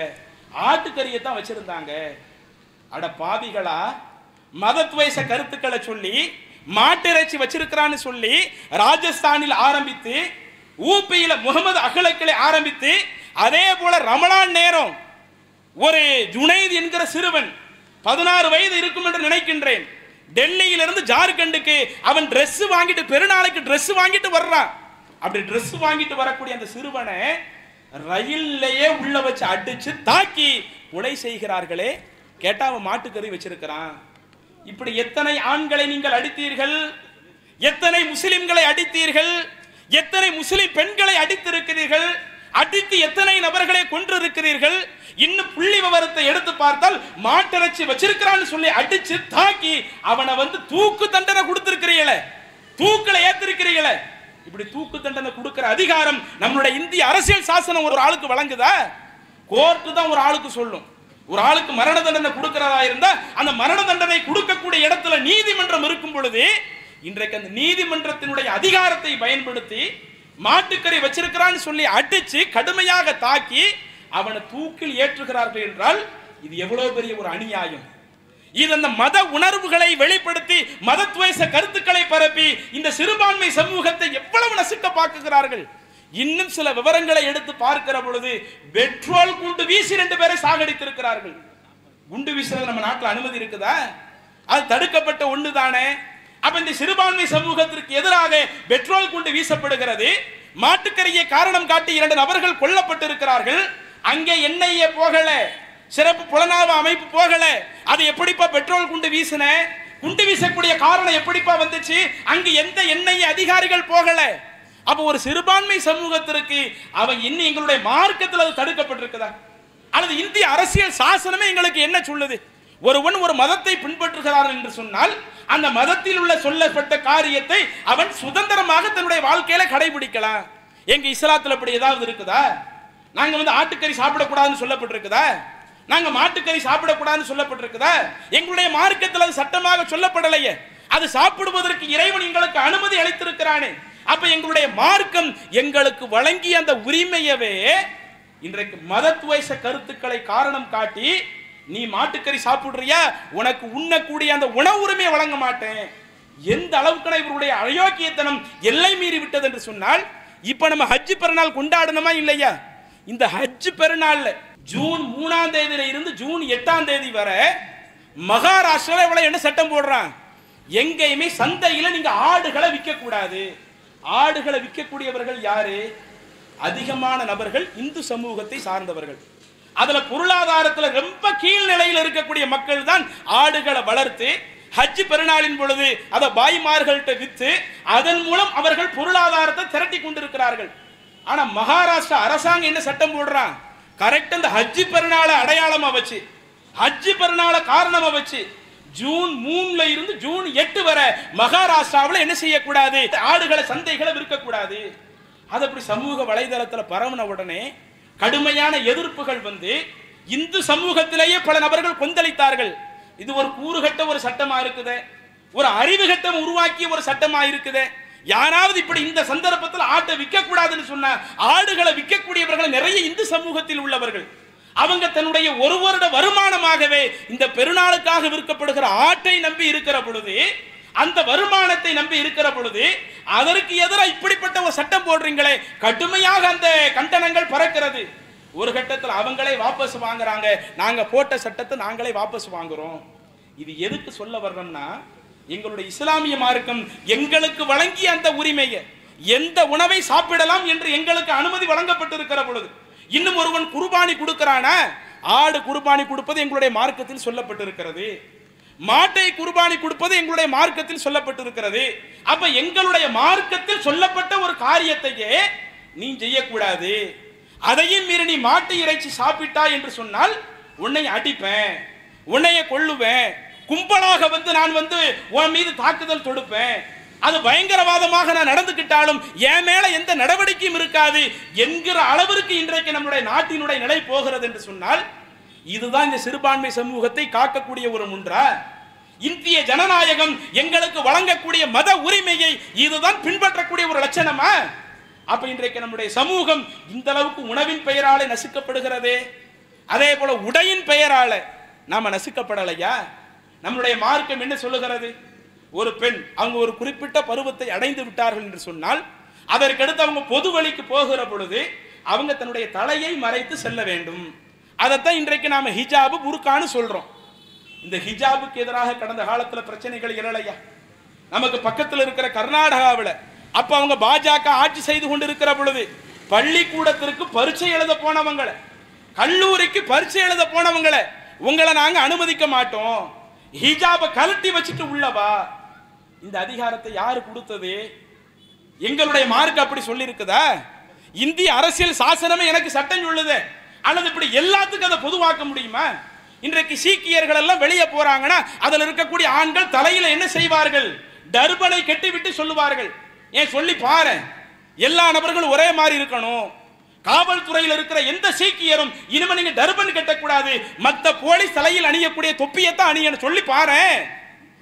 ஆட்டுக்கறியை தான் வச்சிருந்தாங்க. அட பாவிகளா, மதத்வேஷ கருத்துக்களை சொல்லி மாட்டு இறைச்சி வச்சிருக்கிறான்னு சொல்லி ராஜஸ்தானில் ஆரம்பித்து ஊபியில முகமது அஹ்லக்கிலே ஆரம்பித்து அதே போல ரமலான் நேரம் ஒரு ஜுனைத் என்கிற சிறுவன் 16 வயது இருக்கும் என்று நினைக்கின்றேன், டெல்லியிலிருந்து ஜார்க்கண்டுக்கு அவன் Dress வாங்கிட்டு பெருநாளைக்கு Dress வாங்கிட்டு வர்றான். அப்படி Dress வாங்கிட்டு வரக்கூடிய அந்த சிறுவனை ரயில்லையே உள்ள வச்சு அடிச்சு தாக்கி கொலை செய்கிறார்களே. கேட்டா அவன் மாட்டுக்கறி வச்சிருக்கிறான். இப்படி எத்தனை ஆண்களை நீங்கள் அடித்தீர்கள், எத்தனை முஸ்லிம்களை அடித்தீர்கள், எத்தனை முஸ்லிம் பெண்களை அடித்திருக்கிறீர்கள், அடித்து எத்தனை நபர்களை கொன்றிருக்கிறீர்கள். இன்னும் புள்ளி விவரத்தை எடுத்து பார்த்தால் மாட்டிறைச்சி வச்சிருக்கிறான்னு சொல்லி அடிச்சு தாக்கி அவனை வந்து தூக்கு தண்டனை கொடுத்திருக்கிறீங்களே, தூக்கில ஏத்திருக்கிறீங்களே. இப்படி தூக்கு தண்டனை கொடுக்கிற அதிகாரம் நம்மளுடைய இந்திய அரசியல் சாசனம் ஒரு ஆளுக்கு வழங்குதா? கோர்ட்டு தான் ஒரு ஆளுக்கு சொல்லும். ஒரு ஆளுக்கு மரண தண்டனை கொடுக்கிறதா இருந்தா அந்த மரண தண்டனை கொடுக்கக்கூடிய இடத்துல நீதிமன்றம் இருக்கும் பொழுது இன்றைக்கு அந்த நீதிமன்றத்தினுடைய அதிகாரத்தை பயன்படுத்தி மாட்டுக்கறி வச்சிருக்கிறான்னு சொல்லி அடிச்சு கடுமையாக தாக்கி அவனை தூக்கில் ஏற்றுகிறார்கள் என்றால் இது எவ்வளவு பெரிய ஒரு அநியாயம். இது அந்த மத உணர்வுகளை வெளிப்படுத்தி மதத்வேஷ கருத்துக்களை பரப்பி இந்த சிறுபான்மை சமூகத்தை எவ்வளவு நசுக்க பார்க்கிறார்கள். இன்னும் சில விவரங்களை எடுத்து பார்க்கிற பொழுது பெட்ரோல் குண்டு வீசி 2 பேரை சாகடித்திருக்கிறார்கள். குண்டு வீசுறது நம்ம நாட்டில் அனுமதி இருக்குதா? அது தடுக்கப்பட்ட ஒன்று தானே. அப்ப இந்த சிறுபான்மை சமூகத்திற்கு எதிராக பெட்ரோல் குண்டு வீசப்படுகிறது. மாட்டுக்கறியை காரணம் காட்டி 2 நபர்கள் கொல்லப்பட்டிருக்கிறார்கள். அங்கே என்ஐஏ போகல, சிறப்பு புலனாய்வு அமைப்பு போகல. அது எப்படிப்பா பெட்ரோல் குண்டு வீசின, குண்டு வீசக்கூடிய காரணம் எப்படிப்பா வந்துச்சு, அங்கு எந்த என்ஐஏ அதிகாரிகள் போகல. அப்ப ஒரு சிறுபான்மை சமூகத்திற்கு அவன் இன்னும் எங்களுடைய மார்க்கத்தில் அது தடுக்கப்பட்டிருக்குதா? அல்லது இந்திய அரசியல் சாசனமே எங்களுக்கு என்ன சொல்லுது? ஒருவன் ஒரு மதத்தை பின்பற்றுகிறான் என்று சொன்னால் அந்த மதத்தில் உள்ள சொல்லப்பட்ட காரியத்தை அவன் சுதந்திரமாக தன்னுடைய வாழ்க்கையில கடைபிடிக்கலாம். எங்க இஸ்லாத்தில் அப்படி ஏதாவது இருக்குதா? நாங்க வந்து ஆட்டுக்கறி சாப்பிடக்கூடாதுன்னு சொல்லப்பட்டிருக்குதா? நாங்க மாட்டுக்கறி சாப்பிடக்கூடாதுன்னு சொல்லப்பட்டிருக்குதா? எங்களுடைய மார்க்கத்தில் அது சட்டமாக சொல்லப்படலையே. அது சாப்பிடுவதற்கு இறைவன் எங்களுக்கு அனுமதி அளித்திருக்கிறானே. அப்ப எங்களுடைய மார்க்கம் எங்களுக்கு வழங்கிய அந்த உரிமையவே இன்றைக்கு மதத்துவேச கருத்துக்களை காரணம் காட்டி, நீ மாட்டுக்கறி சாப்பிடுறியா, உனக்கு உண்ணக்கூடிய அந்த உணவு உரிமையை வழங்க மாட்டேன். எந்த அளவுக்கு இவருடைய அயோக்கியத்தனம் எல்லை மீறி விட்டது என்று சொன்னால், இப்ப நம்ம ஹஜ் பெருநாள் கொண்டாடணுமா இல்லையா? இந்த ஹஜ் பெருநாள்ல ஜூன் 3ஆம் தேதியில இருந்து ஜூன் 8ஆம் தேதி வரை மகாராஷ்டிராவில் எவ்வளவு என்ன சட்டம் போடுறான்? எங்கேயுமே சந்தையில நீங்க ஆடுகளை விற்க கூடாது. ஆடுகளை விற்கக்கூடியவர்கள் யாரு? அதிகமான நபர்கள் இந்து சமூகத்தை சார்ந்தவர்கள். அதுல பொருளாதாரத்துல ரொம்ப கீழ்நிலையில் இருக்கக்கூடிய மக்கள் தான் ஆடுகளை வளர்த்து ஹஜ் பெருநாளின் பொழுது அதை பாய்மார்கள்ட்ட வித்து அதன் மூலம் அவர்கள் பொருளாதாரத்தை திரட்டி கொண்டிருக்கிறார்கள். ஆனா மகாராஷ்டிரா அரசாங்கம் என்ன சட்டம் போடுறான்? கரெக்ட் அந்த ஹஜ் பெருநாளை அடையாளமா வச்சு, ஹஜ் பெருநாளை காரணமா வச்சு ஜூன் 3ல இருந்து ஜூன் 8 வரை மகாராஷ்டிராவில் என்ன செய்யக்கூடாது? ஆடுகளை சந்தைகளை விற்கக்கூடாது. அது அப்படி சமூக வலைதளத்தில் பரவன உடனே கடுமையான எதிர்ப்புகள் வந்து இந்து சமூகத்திலேயே பல நபர்கள் கொந்தளித்தார்கள். இது ஒரு கூறுகட்ட ஒரு சட்டமா இருக்குதே, ஒரு அறிவு கட்டம் உருவாக்கிய ஒரு சட்டமா இருக்குதே. யாராவது இப்படி இந்த சந்தர்ப்பத்தில் ஆட்டை விற்க கூடாதுன்னு சொன்னா, ஆடுகளை விற்கக்கூடியவர்கள் நிறைய இந்து சமூகத்தில் உள்ளவர்கள். அவங்க தன்னுடைய ஒரு வருட வருமானமாகவே இந்த பெருநாளுக்காக விற்கப்படுகிற ஆட்டை நம்பி இருக்கிற பொழுது, அந்த வருமானத்தை நம்பி இருக்கிற பொழுது அதற்கு எதிராக இப்படிப்பட்ட ஒரு சட்டம் போடுறீங்களே, கடுமையாக அந்த கண்டனங்கள் பறக்கிறது. ஒரு கட்டத்தில் அவங்களே வாபஸ் வாங்குறாங்க, நாங்க போட்ட சட்டத்தை நாங்களே வாபஸ் வாங்குறோம். இது எதுக்கு சொல்ல வர்றோம்னா, எங்களுடைய இஸ்லாமிய மார்க்கம் எங்களுக்கு வழங்கிய அந்த உரிமையை, எந்த உணவை சாப்பிடலாம் என்று எங்களுக்கு அனுமதி வழங்கப்பட்டிருக்கிற பொழுது, இன்னும் ஒருவன் குர்பானி கொடுக்கிறானா, ஆடு குர்பானி கொடுப்பது எங்களுடைய மார்க்கத்தில் சொல்லப்பட்டிருக்கிறது, மாட்டை குர்பானி கொடுப்பது எங்களுடைய மார்க்கத்தில் சொல்லப்பட்டிருக்கிறது. அப்ப எங்களுடைய மார்க்கத்தில் சொல்லப்பட்ட ஒரு காரியத்தையே நீ செய்யக்கூடாது. அதையும் மீறி நீ மாட்டு இறைச்சி சாப்பிட்டா என்று சொன்னால் உன்னை அடிப்பேன், உன்னைய கொல்லுவேன், கும்பலாக வந்து நான் வந்து உன் மீது தாக்குதல் தொடுப்பேன், அது பயங்கரவாதமாக நான் நடந்துக்கிட்டாலும் என் மேல எந்த நடவடிக்கையும் இருக்காது என்கிற அளவிற்கு இன்றைக்கு நம்முடைய நாட்டினுடைய நிலை போகிறது என்று சொன்னால், இதுதான் இந்த சிறுபான்மை சமூகத்தை காக்கக்கூடிய ஒரு முன்றா? இந்திய ஜனநாயகம் எங்களுக்கு வழங்கக்கூடிய மத உரிமையை இதுதான் பின்பற்றக்கூடிய ஒரு லட்சணமா? அப்ப இன்றைக்கு நம்முடைய சமூகம் இந்த அளவுக்கு உணவின் பெயராலே நசுக்கப்படுகிறதே, அதே போல உடையின் பெயரால நாம நசுக்கப்படலையா? நம்முடைய மார்க்கம் என்ன சொல்லுகிறது? ஒரு பெண் அவங்க ஒரு குறிப்பிட்ட பருவத்தை அடைந்து விட்டார்கள் என்று சொன்னால், அதற்கடுத்து அவங்க பொது வழிக்கு போகிற பொழுது அவங்க தன்னுடைய தலையை மறைத்து செல்ல வேண்டும். அதைத்தான் இன்றைக்கு நாம ஹிஜாபு புர்கான்னு சொல்றோம். இந்த ஹிஜாபுக்கு எதிராக கடந்த காலத்தில் பிரச்சனைகள் எழலையா? நமக்கு பக்கத்தில் இருக்கிற கர்நாடகாவில் அப்ப அவங்க பாஜக ஆட்சி செய்து கொண்டிருக்கிற பொழுது பள்ளிக்கூடத்திற்கு பரீட்சை எழுத போனவங்களை, கல்லூரிக்கு பரீட்சை எழுத போனவங்களை உங்களை நாங்க அனுமதிக்க மாட்டோம், ஹிஜாபை கழட்டி வச்சுட்டு உள்ளவா. இந்த அதிகாரத்தை யாரு கொடுத்தது? எங்களுடைய மார்க் அப்படி சொல்லி இருக்குதா? இந்திய அரசியல் சாசனமே எனக்கு சட்டம் சொல்லுது, அல்லது இப்படி எல்லாத்துக்கும் அதை பொதுவாக்க முடியுமா? இன்றைக்கு சீக்கியர்கள் எல்லாம் வெளியே போறாங்கன்னா அதில் இருக்கக்கூடிய ஆண்கள் தலையில என்ன செய்வார்கள்? டர்பனை கட்டிவிட்டு சொல்லுவார்கள். ஏன் சொல்லி பாரு, எல்லா நபர்களும் ஒரே மாதிரி இருக்கணும். காவல்துறையில் இருக்கிற எந்த சீக்கியரும் இனிமே நீங்க டர்பன் கட்டக்கூடாது, மற்ற போலீஸ் தலையில் அணியக்கூடிய தொப்பியத்தான் அணியணும் சொல்லி பாரு.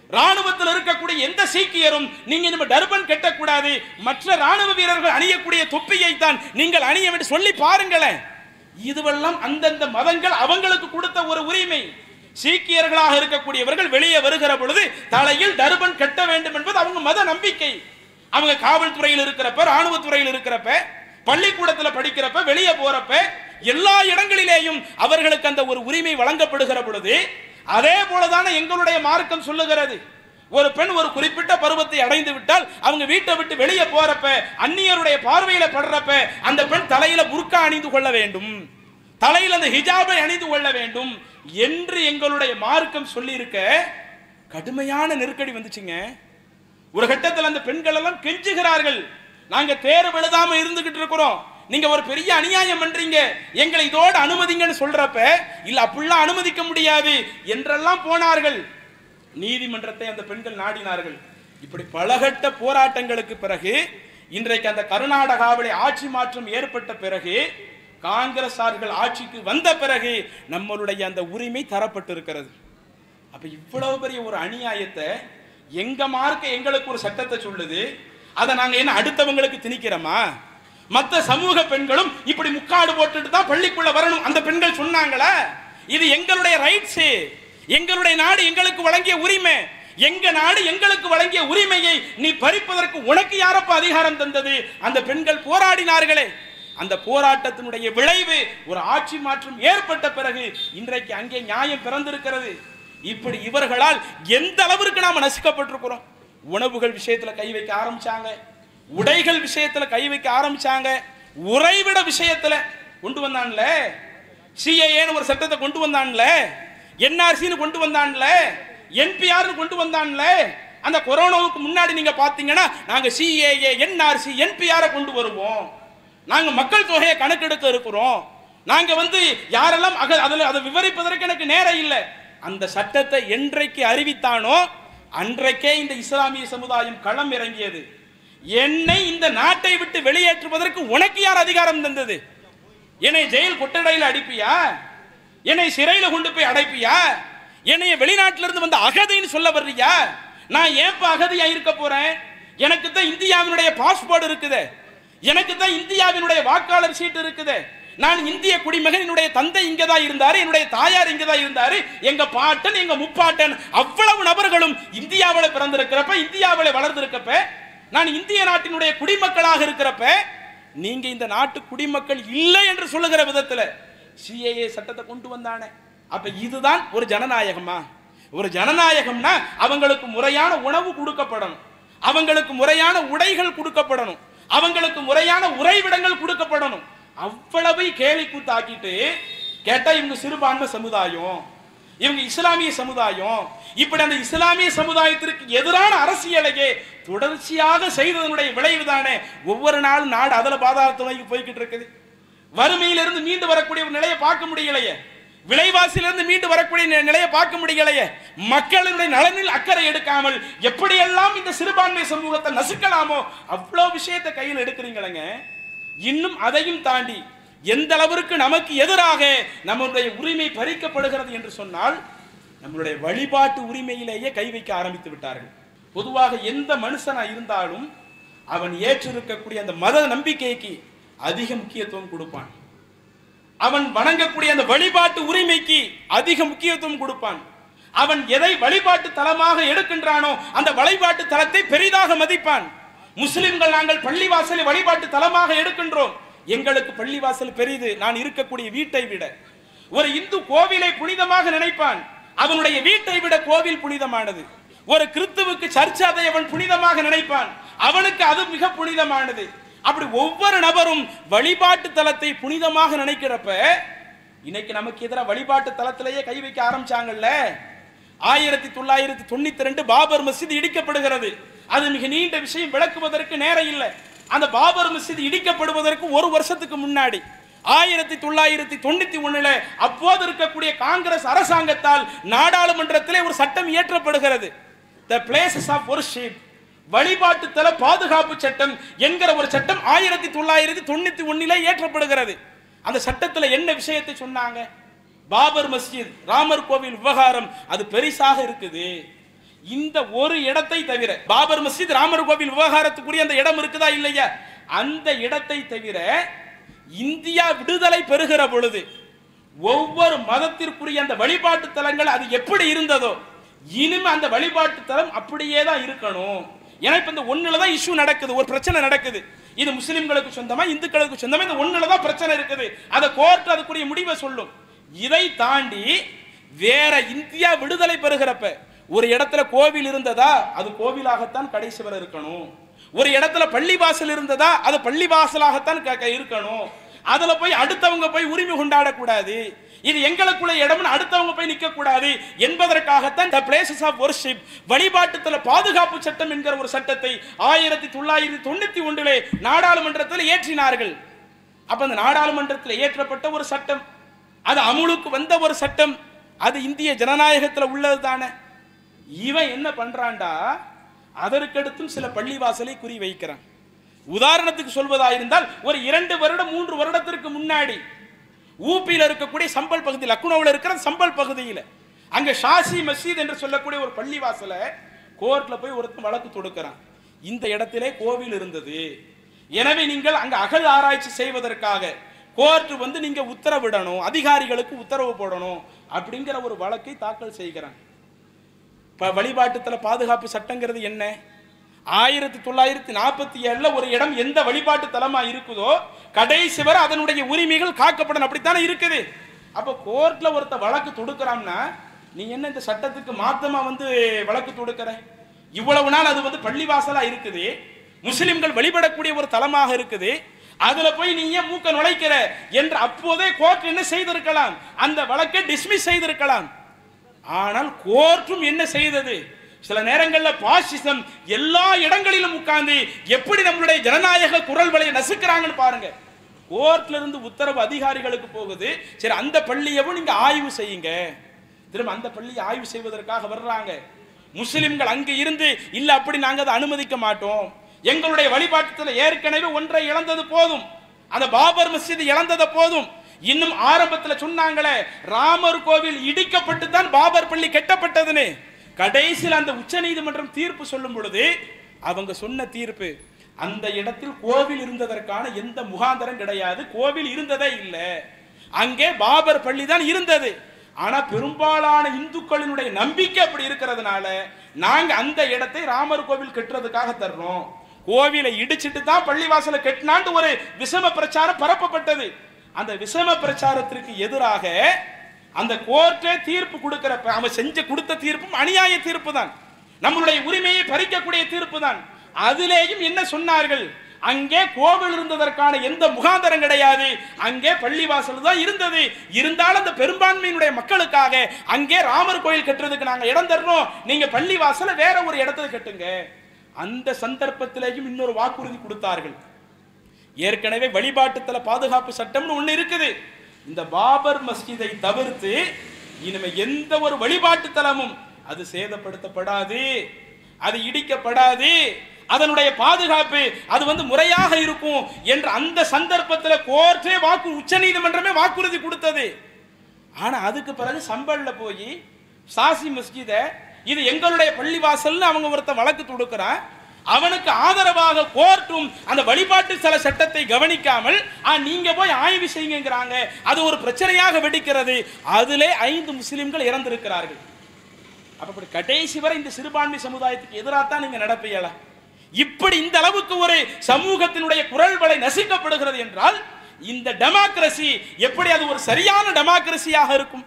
ராணுவத்தில் இருக்கக்கூடிய எந்த சீக்கியரும் நீங்க இனிமே டர்பன் கட்டக்கூடாது, மற்ற ராணுவ வீரர்கள் அணியக்கூடிய தொப்பியை தான் நீங்கள் அணிய வேண்டும் சொல்லி பாருங்களேன். இதுவெல்லாம் அந்தந்த மதங்கள் அவங்களுக்கு கொடுத்த ஒரு உரிமை. சீக்கியர்களாக இருக்கக்கூடியவர்கள் வெளியே வருகிற பொழுது தலையில் டர்பன் கட்ட வேண்டும் என்பது அவங்க மத நம்பிக்கை. அவங்க காவல்துறையில் இருக்கிறப்ப, ராணுவத்துறையில் இருக்கிறப்ப, பள்ளிக்கூடத்தில் படிக்கிறப்ப, வெளியே போறப்ப எல்லா இடங்களிலேயும் அவர்களுக்கு அந்த ஒரு உரிமை வழங்கப்படுகிற பொழுது, அதே போலதான எங்களுடைய மார்க்கம் சொல்லுகிறது. ஒரு பெண் ஒரு குறிப்பிட்ட பருவத்தை அடைந்து விட்டால் அவங்க வீட்டை விட்டு வெளியே போறப்ப, அந்நியருடைய பார்வையில படுறப்ப அந்த பெண் தலையில புர்கா அணிந்து கொள்ள வேண்டும், தலையில் அந்த ஹிஜாபை அணிந்து கொள்ள வேண்டும் என்று எங்களுடைய மார்க்கம் சொல்லி இருக்க கடுமையான நெருக்கடி வந்துச்சுங்க. ஒரு கட்டத்தில் அந்த பெண்கள் எல்லாம் கெஞ்சுகிறார்கள், நாங்க தேர்வு எழுதாம இருந்துகிட்டு இருக்கிறோம், நீங்க ஒரு பெரிய அநியாயம் பண்றீங்க, எங்களை இதோடு அனுமதிங்கன்னு சொல்றப்ப இல்ல அப்படிலாம் அனுமதிக்க முடியாது என்றெல்லாம் போனார்கள். நீதிமன்றத்தை அந்த பெண்கள் நாடினார்கள். இப்படி பலகட்ட போராட்டங்களுக்கு பிறகு இன்றைக்கு அந்த கர்நாடகாவிலே ஆட்சி மாற்றம் ஏற்பட்ட பிறகு காங்கிரசார்கள் ஆட்சிக்கு வந்த பிறகு நம்மளுடைய அந்த உரிமை தரப்பட்டு இருக்கிறது. அப்ப இவ்வளவு பெரிய ஒரு அநியாயத்தை எங்க மார்க்க எங்களுக்கு ஒரு சட்டத்தை சொல்லுது, அதை நாங்க என்ன அடுத்தவங்களுக்கு திணிக்கிறோமா? மற்ற சமூக பெண்களும் இப்படி முக்காடு போட்டுட்டு தான் பள்ளிக்குள்ள வரணும் அந்த பெண்கள் சொன்னாங்களா? இது எங்களுடைய ரைட்ஸ், எங்களுடைய நாடு எங்களுக்கு வழங்கிய உரிமை. எங்க நாடு எங்களுக்கு வழங்கிய உரிமையை நீ பறிப்பதற்கு உனக்கு யாரப்ப அதிகாரம் தந்தது? அந்த பெண்கள் போராடினார்களே, அந்த போராட்டத்தினுடைய விளைவு ஒரு ஆட்சி மாற்றம் ஏற்பட்ட பிறகு இன்றைக்கு அங்கே நியாயம் பிறந்திருக்கிறது. இப்படி இவர்களால் எந்த அளவிற்கு நாம நசுக்கப்பட்டிருக்கிறோம். உணவுகள் விஷயத்துல கை வைக்க ஆரம்பிச்சாங்க, உடைகள் விஷயத்துல கை வைக்க ஆரம்பிச்சாங்க, உறைவிட விஷயத்துல கொண்டு வந்தான்ல, சிஏஏன்னு ஒரு சட்டத்தை கொண்டு வந்தான்ல, என்ஆர்சின்னு கொண்டு வந்தான்ல, என்பிஆர்னு கொண்டு வந்தான்ல. அந்த கொரோனாவுக்கு முன்னாடி நீங்க பாத்தீங்கன்னா நாங்க சிஏஏ என்ஆர்சி என்பிஆரை கொண்டு வருவோம், நாங்க மக்கள் தொகையை கணக்கெடுக்க இருக்கிறோம், நாங்க யாரெல்லாம் அதை விவரிப்பதற்கு எனக்கு நேரம் இல்லை. அந்த சட்டத்தை என்றைக்கு அறிவித்தானோ அன்றைக்கே இந்த இஸ்லாமிய சமுதாயம் களம் இறங்கியது. என்னை இந்த நாட்டை விட்டு வெளியேற்றுவதற்கு உனக்கு யார் அதிகாரம் தந்தது? என்னை ஜெயில் கொட்டடையில் அடிப்பியா? என்னை சிறையில் கொண்டு போய் அடைப்பியா? என்னை வெளிநாட்டிலிருந்து வந்த அகதின்னு சொல்ல வர்றியா? நான் ஏன் அகதியா இருக்க போறேன்? எனக்கு தான் இந்தியாவினுடைய பாஸ்போர்ட் இருக்குது, எனக்கு தான் இந்தியாவினுடைய வாக்காளர் சீட்டு இருக்குது, நான் இந்திய குடிமகன், என்னுடைய தந்தை இங்கதான் இருந்தாரு, என்னுடைய தாயார் இங்கதான் இருந்தாரு, எங்க பாட்டன் எங்க முப்பாட்டன் அவ்வளவு நபர்களும் இந்தியாவில் பிறந்திருக்கிறப்ப, இந்தியாவில் வளர்ந்திருக்கப்ப, நான் இந்திய நாட்டினுடைய குடிமக்களாக இருக்கிறப்ப நீங்க இந்த நாட்டு குடிமக்கள் இல்லை என்று சொல்லுகிற விதத்தில் சிஏஏ சட்டத்தை கொண்டு வந்தானே. அப்ப இதுதான் ஒரு ஜனநாயகமா? ஒரு ஜனநாயகம்னா அவங்களுக்கு முறையான உணவு கொடுக்கப்படணும், அவங்களுக்கு முறையான உடைகள் கொடுக்கப்படணும், அவங்களுக்கு முறையான உறைவிடங்கள் கொடுக்கப்படணும். அவ்வளவு கேலி கூத்தாக்கிட்டு கேட்டா இவங்க சிறுபான்மை சமுதாயம், இவங்க இஸ்லாமிய சமுதாயம், இப்படி அந்த இஸ்லாமிய சமுதாயத்திற்கு எதிரான அரசியலையே தொடர்ச்சியாக செய்ததனுடைய விளைவு தானே ஒவ்வொரு நாளும் நாடு அதல பாதாளத்தை நோக்கி போய்கிட்டு இருக்குது. வறுமையிலிருந்து மீண்டு வரக்கூடிய ஒரு நிலையை பார்க்க முடியலையே, விலைவாசியிலிருந்து மீண்டு வரக்கூடிய நிலையை பார்க்க முடியலையே, மக்களுடைய நலனில் அக்கறை எடுக்காமல் எப்படியெல்லாம் இந்த சிறுபான்மை சமூகத்தை நசுக்கலாமோ அவ்வளோ விஷயத்தை கையில் எடுக்கிறீங்களங்க. இன்னும் அதையும் தாண்டி எந்த அளவிற்கு நமக்கு எதிராக நம்முடைய உரிமை பறிக்கப்படுகிறது என்று சொன்னால் நம்மளுடைய வழிபாட்டு உரிமையிலேயே கை வைக்க ஆரம்பித்து விட்டார்கள். பொதுவாக எந்த மனுஷனா இருந்தாலும் அவன் ஏற்றிருக்கக்கூடிய அந்த மத நம்பிக்கைக்கு அதிக முக்கியத்துவம் கொடுப்பான், அவன் வணங்கக்கூடிய அந்த வழிபாட்டு உரிமைக்கு அதிக முக்கியத்துவம் கொடுப்பான். அவன் எதை வழிபாட்டு தலமாக எடுக்கின்றானோ அந்த வழிபாட்டு தலத்தை பெரிதாக மதிப்பான். முஸ்லிம்கள் நாங்கள் பள்ளிவாசலை வழிபாட்டு தலமாக எடுக்கின்றோம், எங்களுக்கு பள்ளிவாசல் பெரிது நான் இருக்கக்கூடிய வீட்டை விட. ஒரு இந்து கோவிலை புனிதமாக நினைப்பான், அவனுடைய வீட்டை விட கோவில் புனிதமானது. ஒரு கிறிஸ்துவுக்கு சர்ச் அதை அவன் புனிதமாக நினைப்பான், அவனுக்கு அது மிக புனிதமானது. அப்படி ஒவ்வொரு நபரும் வழிபாட்டு தலத்தை புனிதமாக நினைக்கிறப்ப இன்னைக்கு நமக்கு எதிராக வழிபாட்டு தலத்திலேயே கை வைக்க ஆரம்பிச்சாங்கல்ல. 1992 பாபர் மஸ்ஜித் இடிக்கப்படுகிறது. அது மிக நீண்ட விஷயம், விளக்குவதற்கு நேரம் இல்லை. அந்த பாபர் மஸ்ஜித் இடிக்கப்படுவதற்கு ஒரு வருஷத்துக்கு முன்னாடி 1991 அப்போது இருக்கக்கூடிய காங்கிரஸ் அரசாங்கத்தால் நாடாளுமன்றத்திலே ஒரு சட்டம் இயற்றப்படுகிறது. The places of worship, வழிபாட்டு தல பாதுகாப்பு சட்டம் என்கிற ஒரு சட்டம் 1991 இயற்றப்படுகிறது. அந்த சட்டத்தில் என்ன விஷயத்தை சொன்னாங்க? பாபர் மஸ்ஜித், ராமர் கோவில் விவகாரம் அது பெரிசாக இருக்குது. இந்த ஒரு இடத்தை தவிர, பாபர் மஸ்ஜித் ராமர் கோவில் விவகாரத்துக்குரிய அந்த இடம் இருக்குதா இல்லையா, அந்த இடத்தை தவிர இந்தியா விடுதலை பெறுகிற பொழுது ஒவ்வொரு மதத்திற்குரிய அந்த வழிபாட்டு தலங்கள் அது எப்படி இருந்ததோ இனிமே அந்த வழிபாட்டு தலம் அப்படியே தான் இருக்கணும். ஏன்னா இப்ப இந்த ஒண்ணுல தான் இஷ்யூ நடக்குது, ஒரு பிரச்சனை நடக்குது. இது முஸ்லிம்களுக்கு சொந்தமா இந்துக்களுக்கு சொந்தமா, இந்த ஒண்ணுல தான் பிரச்சனை இருக்குது. அதை கோர்ட் அதுக்குரிய முடிவை சொல்லும். இதை தாண்டி வேற இந்தியா விடுதலை பெறுகிறப்ப ஒரு இடத்துல கோவில் இருந்ததா அது கோவிலாகத்தான் கடைசி வரை இருக்கணும். ஒரு இடத்துல பள்ளிவாசல் இருந்ததா அது பள்ளிவாசலாகத்தான் இருக்கணும். அதுல போய் அடுத்தவங்க போய் உரிமை கொண்டாடக்கூடாது, இது எங்களுக்குள்ள இடம் அடுத்தவங்க போய் நிக்க கூடாது என்பதற்காகத்தான் the places of worship வழிபாட்டுத்தல பாதுகாப்பு சட்டம் என்கிற ஒரு சட்டத்தை 1991 நாடாளுமன்றத்தில் ஏற்றினார்கள். அப்ப அந்த நாடாளுமன்றத்தில் ஏற்றப்பட்ட ஒரு சட்டம், அது அமுலுக்கு வந்த ஒரு சட்டம், அது இந்திய ஜனநாயகத்தில் உள்ளது தானே. இவன் என்ன பண்றான்டா, அதற்கடுத்தும் சில பள்ளிவாசலை குறி வைக்கிறான். உதாரணத்துக்கு சொல்வதாயிருந்தால் ஒரு 2 வருடம் 3 வருடத்திற்கு முன்னாடி ஊபியில் இருக்கக்கூடிய சம்பல் பகுதி, லக்னோவில் இருக்கிற சம்பல் பகுதியில் அங்க ஷாசி மஸ்ஜித் என்று சொல்லக்கூடிய ஒரு பள்ளிவாசல கோர்ட்ல போய் ஒருத்தன் வழக்கு தொடுக்கிறான். இந்த இடத்திலே கோவில் இருந்தது, எனவே நீங்கள் அங்க அகழ் ஆராய்ச்சி செய்வதற்காக கோர்ட் வந்து நீங்க உத்தரவிடணும், அதிகாரிகளுக்கு உத்தரவு போடணும் அப்படிங்கிற ஒரு வழக்கை தாக்கல் செய்கிறான். வழிபாட்டுத்தல பாதுகாப்பு சட்டங்கிறது என்ன? 1947 ஒரு இடம் எந்த வழிபாட்டு தலமா இருக்குதோ கடைசி வரை அதனுடைய உரிமைகள் காக்கப்படணும், அப்படித்தானே இருக்குது. அப்ப கோர்ட்ல ஒருத்த வழக்கு தொடுக்கிறான்னா நீ என்ன இந்த சட்டத்துக்கு மாத்தமா வந்து வழக்கு தொடுக்கிற? இவ்வளவு நாள் அது வந்து பள்ளிவாசலா இருக்குது, முஸ்லிம்கள் வழிபடக்கூடிய ஒரு தலமாக இருக்குது, அதுல போய் நீ ஏன் மூக்க நுழைக்கிற என்று அப்போதே கோர்ட் என்ன செய்திருக்கலாம், அந்த வழக்கை டிஸ்மிஸ் செய்திருக்கலாம். ஆனால் கோர்ட்டும் என்ன செய்தது, சில நேரங்களில் பாசிசம் எல்லா இடங்களிலும் உட்கார்ந்து எப்படி நம்மளுடைய ஜனநாயக குரல் வலையை நசுக்கிறாங்கன்னு பாருங்க. கோர்ட்ல இருந்து உத்தரவு அதிகாரிகளுக்கு போகுது, சரி அந்த பள்ளியவும் நீங்க ஆய்வு செய்யுங்க. திரும்ப அந்த பள்ளியை ஆய்வு செய்வதற்காக வர்றாங்க. முஸ்லிம்கள் அங்கு இருந்து இல்ல அப்படி நாங்க அதை அனுமதிக்க மாட்டோம், எங்களுடைய வழிபாட்டுல ஏற்கனவே ஒன்றை இழந்தது போதும், அந்த பாபர் மஸ்ஜித் இழந்தது போதும். இன்னும் ஆரம்பத்தில் சொன்னாங்களே ராமர் கோவில் இடிக்கப்பட்டு தான் பாபர் பள்ளி கட்டப்பட்டதுன்னு, கடைசியில் அந்த உச்ச நீதிமன்றம் தீர்ப்பு சொல்லும் பொழுது அவங்க சொன்ன தீர்ப்பு அந்த இடத்தில் கோவில் இருந்ததற்கான எந்த முகாந்தரம் கிடையாது, கோவில் இருந்ததே இல்லை, அங்கே பாபர் பள்ளி தான் இருந்தது. ஆனா பெரும்பாலான இந்துக்களினுடைய நம்பிக்கை அப்படி இருக்கிறதுனால நாங்க அந்த இடத்தை ராமர் கோவில் கட்டுறதுக்காக தர்றோம், கோவிலை இடிச்சிட்டு தான் பள்ளிவாசலை கட்டினான்னு ஒரு விஷம பிரச்சாரம் பரப்பப்பட்டது. அந்த விஷம பிரச்சாரத்திற்கு எதிராக அந்த கோர்ட்டே தீர்ப்பு கொடுக்கிற, அவன் செஞ்ச கொடுத்த தீர்ப்பும் அநியாய தீர்ப்பு தான், நம்மளுடைய உரிமையை பறிக்கக்கூடிய தீர்ப்பு தான். அதிலேயும் என்ன சொன்னார்கள், அங்கே கோவில் இருந்ததற்கான எந்த முகாந்தரம் கிடையாது, அங்கே பள்ளிவாசல் தான் இருந்தது, இருந்தாலும் அந்த பெரும்பான்மையினுடைய மக்களுக்காக அங்கே ராமர் கோயில் கட்டுறதுக்கு நாங்க இடம் தரணும், நீங்க பள்ளிவாசல வேற ஒரு இடத்துல கட்டுங்க. அந்த சந்தர்ப்பத்திலேயும் இன்னொரு வாக்குறுதி கொடுத்தார்கள். ஏற்கனவே வழிபாட்டுத்தல பாதுகாப்பு சட்டம்னு ஒண்ணு இருக்குது, இந்த பாபர் மஸ்ஜிதை தவிர்த்து இனிமே எந்த ஒரு வழிபாட்டு தலமும் அது சேதப்படுத்தப்படாது, அது இடிக்கப்படாது, அதனுடைய பாதுகாப்பு அது வந்து முறையாக இருக்கும் என்ற அந்த சந்தர்ப்பத்தில் கோர்ட்டே உச்ச நீதிமன்றமே வாக்குறுதி கொடுத்தது. ஆனா அதுக்கு பிறகு சம்பல்ல போய் சாசி மஸ்ஜித இது எங்களுடைய பள்ளிவாசல்னு அவங்க ஒருத்த வழக்கு தொடுக்கிறான், அவனுக்கு ஆதரவாக கோர்ட்டும் அந்த வழிபாட்டு சில சட்டத்தை கவனிக்காமல் நீங்க போய் ஆய்வு செய்யுங்கிறாங்க, அது ஒரு பிரச்சனையாக வெடிக்கிறது. அதிலே 5 முஸ்லிம்கள் இறந்திருக்கிறார்கள். அப்படி கடைசி வரை இந்த சிறுபான்மை சமுதாயத்துக்கு எதிராக தான் நீங்க நடப்பீங்களா? இப்படி இந்த அளவுக்கு ஒரு சமூகத்தினுடைய குரல் வலை நசுக்கப்படுகிறது என்றால் இந்த டெமோக்ரசி எப்படி அது ஒரு சரியான டெமோக்ரசியாக இருக்கும்,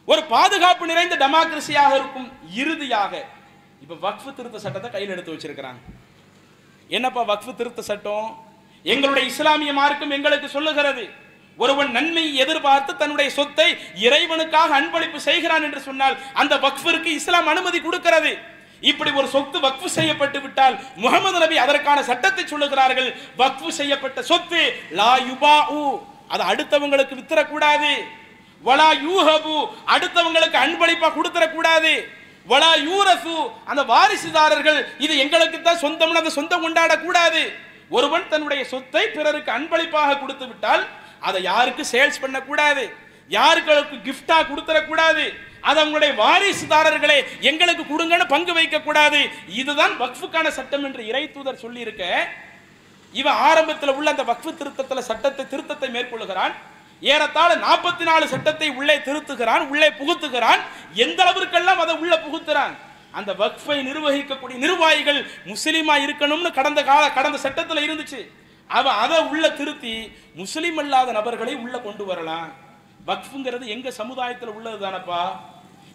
ஒரு பாதுகாப்பு நிறைந்த டெமோக்ரசியாக இருக்கும்? இறுதியாக இப்ப வக்ஃப் திருத்த சட்டத்தை கையில் எடுத்து வச்சிருக்கிறாங்க. என்னப்பா வக்ஃப் திருத்த சட்டம்? எங்களுடைய இஸ்லாமிய மார்க்கம் எங்களுக்கு சொல்லுகிறது, ஒருவன் நன்மை எதிர்பார்த்து தன்னுடைய சொத்தை இறைவனுக்காக அன்பளிப்பு செய்கிறான் என்று சொன்னால் அந்த வக்ஃபிற்கு இஸ்லாம் அனுமதி கொடுக்கிறது. இப்படி ஒரு சொத்து வக்ஃப் செய்யப்பட்டு விட்டால் முகமது நபி அதற்கான சட்டத்தை சொல்லுகிறார்கள், வக்ஃப் செய்யப்பட்ட சொத்து லா யுபாஉ, அது அடுத்தவங்களுக்கு வித்தரக்கூடாது, வலா யூஹபு, அடுத்தவங்களுக்கு அன்பளிப்பா கொடுத்துடக்கூடாது, வலா யூரசு, அந்த வாரிசுதாரர்கள் இது எங்களுக்கு தான் சொந்தம்னு அந்த சொந்தம் கொண்டாடக்கூடாது. ஒருவன் தன்னுடைய சொத்தை பிறருக்கு அன்பளிப்பாக கொடுத்து விட்டால் அதை யாருக்கு சேல்ஸ் பண்ணக்கூடாது, யாருக்கு கிஃப்டா கொடுத்துடக்கூடாது, அது அவங்களுடைய வாரிசுதாரர்களை எங்களுக்கு கொடுங்கன்னு பங்கு வைக்க கூடாது. இதுதான் வக்ஃபுக்கான சட்டம் என்று இறை தூதர் சொல்லி இருக்க, இவன் ஆரம்பத்தில் உள்ள அந்த வக்ஃபு திருத்தத்தை மேற்கொள்ளுகிறான். ஏறத்தாழ 44 சட்டத்தை உள்ளே திருத்துகிறான், உள்ளே புகுத்துகிறான். எந்த அளவிற்கெல்லாம் அதை உள்ள புகுத்துறான். அந்த வக்ஃபை நிர்வகிக்கக்கூடிய நிர்வாகிகள் முஸ்லிமா இருக்கணும்னு கடந்த சட்டத்தில் இருந்துச்சு. அவன் அதை உள்ள திருத்தி முஸ்லிம் அல்லாத நபர்களை உள்ள கொண்டு வரலாம். வக்ஃபுங்கிறது எங்க சமுதாயத்தில் உள்ளது தானப்பா,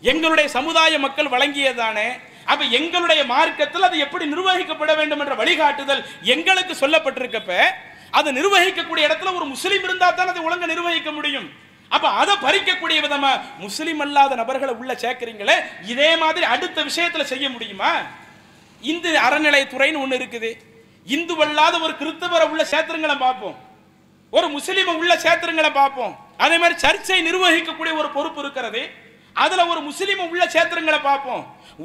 எங்களுடைய சமுதாய மக்கள் வழங்கியதானே. அப்ப எங்களுடைய மார்க்கத்தில் அது எப்படி நிர்வகிக்கப்பட வேண்டும் என்ற வழிகாட்டுதல் எங்களுக்கு சொல்லப்பட்டிருக்கப்ப அதை நிர்வகிக்கக்கூடிய இடத்துல ஒரு முஸ்லிம் இருந்தா தான் அதை ஒழுங்கா நிர்வகிக்க முடியும். அப்ப அதை பறிக்கக்கூடிய விதமா முஸ்லிம் அல்லாத நபர்களை உள்ள சேர்க்கிறீங்களே, இதே மாதிரி அடுத்த விஷயத்துல செய்ய முடியுமா? இந்து அறநிலையத்துறைன்னு ஒண்ணு இருக்குது, இந்து அல்லாத ஒரு கிறிஸ்தவரை உள்ள சேத்திரங்களை பார்ப்போம், ஒரு முஸ்லிமை உள்ள சேத்திரங்களை பார்ப்போம். அதே மாதிரி சர்ச்சை நிர்வகிக்கக்கூடிய ஒரு பொறுப்பு இருக்கிறது, அதுல ஒரு முஸ்லிம் உள்ள சேத்திரங்களை பார்ப்போம்.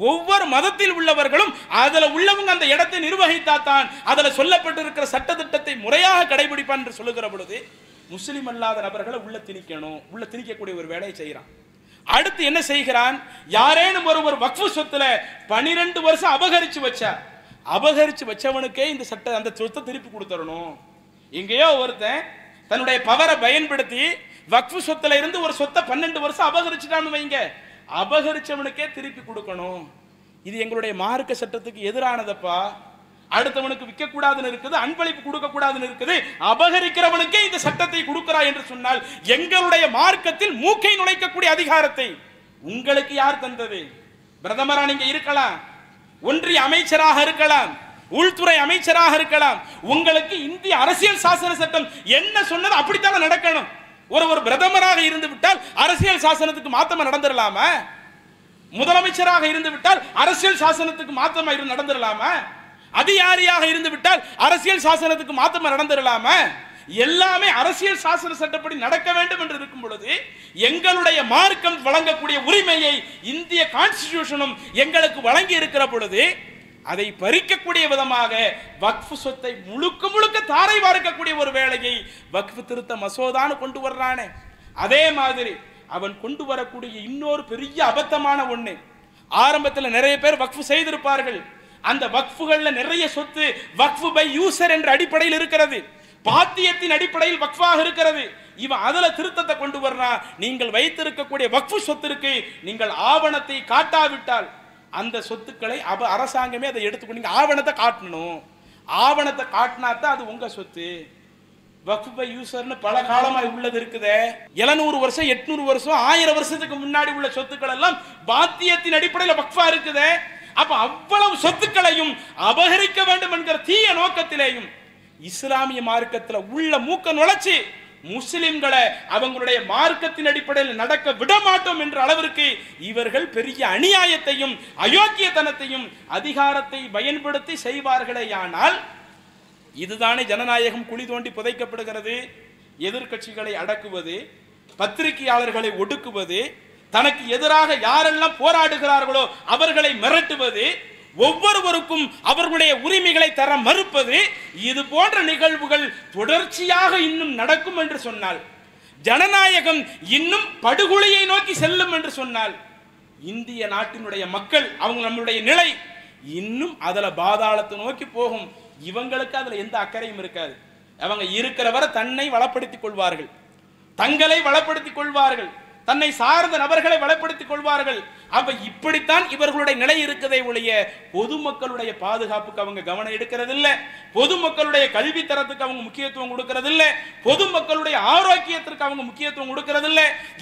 ஒவ்வொரு மதத்தில் உள்ளவர்களும் அதுல உள்ளவங்க அந்த இடத்தை நிர்வகித்தாத்தான் அதுல சொல்லப்பட்டிருக்கிற சட்டத்திட்டத்தை முறையாக கடைபிடிப்பான் என்று சொல்லுகிற பொழுது முஸ்லிம் அல்லாத நபர்களை உள்ள திணிக்கணும், உள்ள திணிக்கக்கூடிய ஒரு வேலையை செய்யறான். அடுத்து என்ன செய்கிறான்? யாரேனும் ஒரு வக்ஃபு சொத்துல 12 வருஷம் அபகரிச்சு வச்சவனுக்கே இந்த சட்ட அந்த சொத்தை திருப்பி கொடுத்துடணும். எங்கேயோ ஒருத்தன் தன்னுடைய பவரை பயன்படுத்தி வக்ஃபு சொத்துல இருந்து ஒரு சொத்தை 12 வருஷம் அபகரிச்சுட்டான்னு வைங்க, அபகரிச்சவனுக்கே திருப்பி கொடுக்கணும். இது எங்களுடைய மார்க்க சட்டத்துக்கு எதிரானதப்பா. அடுத்தவனுக்கு விற்க கூடாதுன்னு இருக்குது, அன்பளிப்பு கொடுக்க கூடாதுன்னு இருக்குது, அபகரிக்கிறவனுக்கே இந்த சட்டத்தை கொடுக்கிறாய் என்று சொன்னால் எங்களுடைய மார்க்கத்தில் மூக்கை நுழைக்கக்கூடிய அதிகாரத்தை உங்களுக்கு யார் தந்தது? பிரதமரா நீங்க இருக்கலாம், ஒன்றிய அமைச்சராக இருக்கலாம், உள்துறை அமைச்சராக இருக்கலாம், உங்களுக்கு இந்திய அரசியல் சாசன சட்டம் என்ன சொன்னது அப்படித்தான் நடக்கணும். ஒரு பிரதமராக இருந்து விட்டால் அரசியல் சாசனத்துக்கு மாத்தமா நடந்துடலாமா? முதலமைச்சராக இருந்து விட்டால் அரசியல் சாசனத்துக்கு மாத்தமா நடந்துடலாமா? அதிகாரியாக இருந்து விட்டால் அரசியல் சாசனத்துக்கு மாத்தமா நடந்துடலாமா? எல்லாமே அரசியல் சாசன சட்டப்படி நடக்க வேண்டும் என்று இருக்கும் பொழுது எங்களுடைய மார்க்கம் வழங்கக்கூடிய உரிமையை இந்திய கான்ஸ்டிடியூஷனும் எங்களுக்கு வழங்கி இருக்கிற பொழுது அதை பறிக்கக்கூடிய விதமாக வக்ஃபு சொத்தை முழுக்க தாரை வார்க்கக்கூடிய ஒரு வேலையை வக்ஃபு திருத்த மசோதான்னு கொண்டு வர்றானே, அதே மாதிரி அவன் கொண்டு வரக்கூடிய இன்னொரு பெரிய அபத்தமான ஒண்ணு. ஆரம்பத்தில் நிறைய பேர் வக்ஃபு செய்திருப்பார்கள். அந்த வக்ஃபுகள்ல நிறைய சொத்து வக்ஃபு பை யூசர் என்ற அடிப்படையில் இருக்கிறது, பாத்தியத்தின் அடிப்படையில் வக்ஃபாக இருக்கிறது. இவன் அதுல திருத்தத்தை கொண்டு வர்றான். நீங்கள் வைத்திருக்கக்கூடிய வக்ஃபு சொத்திற்கு நீங்கள் ஆவணத்தை காட்டாவிட்டால் அந்த சொத்துக்களை அரசாங்கமே அதை எடுத்துக்கொண்டு ஆவணத்தை காட்டணும். ஆவணத்தை காட்டினாத்தான் அது உங்க சொத்து. வக்ஃபு பை யூசர்னு பல காலமாய் உள்ளது இருக்குதே, 700 வருஷம் 800 வருஷம் 1000 வருஷத்துக்கு முன்னாடி உள்ள சொத்துக்கள் எல்லாம் பாத்தியத்தின் அடிப்படையில் வக்ஃபா இருக்குதே. அப்ப அவ்வளவு சொத்துக்களையும் அபகரிக்க வேண்டும் என்கிற தீய நோக்கத்திலேயும் இஸ்லாமிய மார்க்கத்தில் உள்ள மூக்க நுழைச்சி முஸ்லிம்களை அவங்களுடைய மார்க்கத்தின் அடிப்படையில் நடக்க விட மாட்டோம் என்ற அளவிற்கு இவர்கள் பெரிய அநியாயத்தையும் அயோக்கியத்தனத்தையும் அதிகாரத்தை பயன்படுத்தி செய்வார்களேயானால் இதுதானே ஜனநாயகம் குழி தோண்டி புதைக்கப்படுகிறது. எதிர்க்கட்சிகளை அடக்குவது, பத்திரிகையாளர்களை ஒடுக்குவது, தனக்கு எதிராக யாரெல்லாம் போராடுகிறார்களோ அவர்களை மிரட்டுவது, ஒவ்வொருவருக்கும் அவர்களுடைய உரிமைகளை தர மறுப்பது, இது போன்ற நிகழ்வுகள் தொடர்ச்சியாக இன்னும் நடக்கும் என்று சொன்னால், ஜனநாயகம் இன்னும் படுகொலையை நோக்கி செல்லும் என்று சொன்னால், இந்திய நாட்டினுடைய மக்கள் அவங்க நம்மளுடைய நிலை இன்னும் அதுல பாதாளத்தை நோக்கி போகும். இவங்களுக்கு அதுல எந்த அக்கறையும் இருக்காது. அவங்க இருக்கிறவரை தன்னை வளப்படுத்திக் கொள்வார்கள், தங்களை வளப்படுத்திக் கொள்வார்கள், தன்னை சார்ந்த நபர்களை வளப்படுத்திக் கொள்வார்கள். அப்ப இப்படித்தான் இவர்களுடைய நிலை இருக்கதை ஒழிய பொதுமக்களுடைய பாதுகாப்புக்கு அவங்க கவனம் எடுக்கிறதில்ல, பொதுமக்களுடைய கல்வி தரத்துக்கு அவங்க முக்கியத்துவம் கொடுக்கிறதில்ல, பொதுமக்களுடைய ஆரோக்கியத்திற்கு அவங்க முக்கியத்துவம் கொடுக்கிறதில்ல.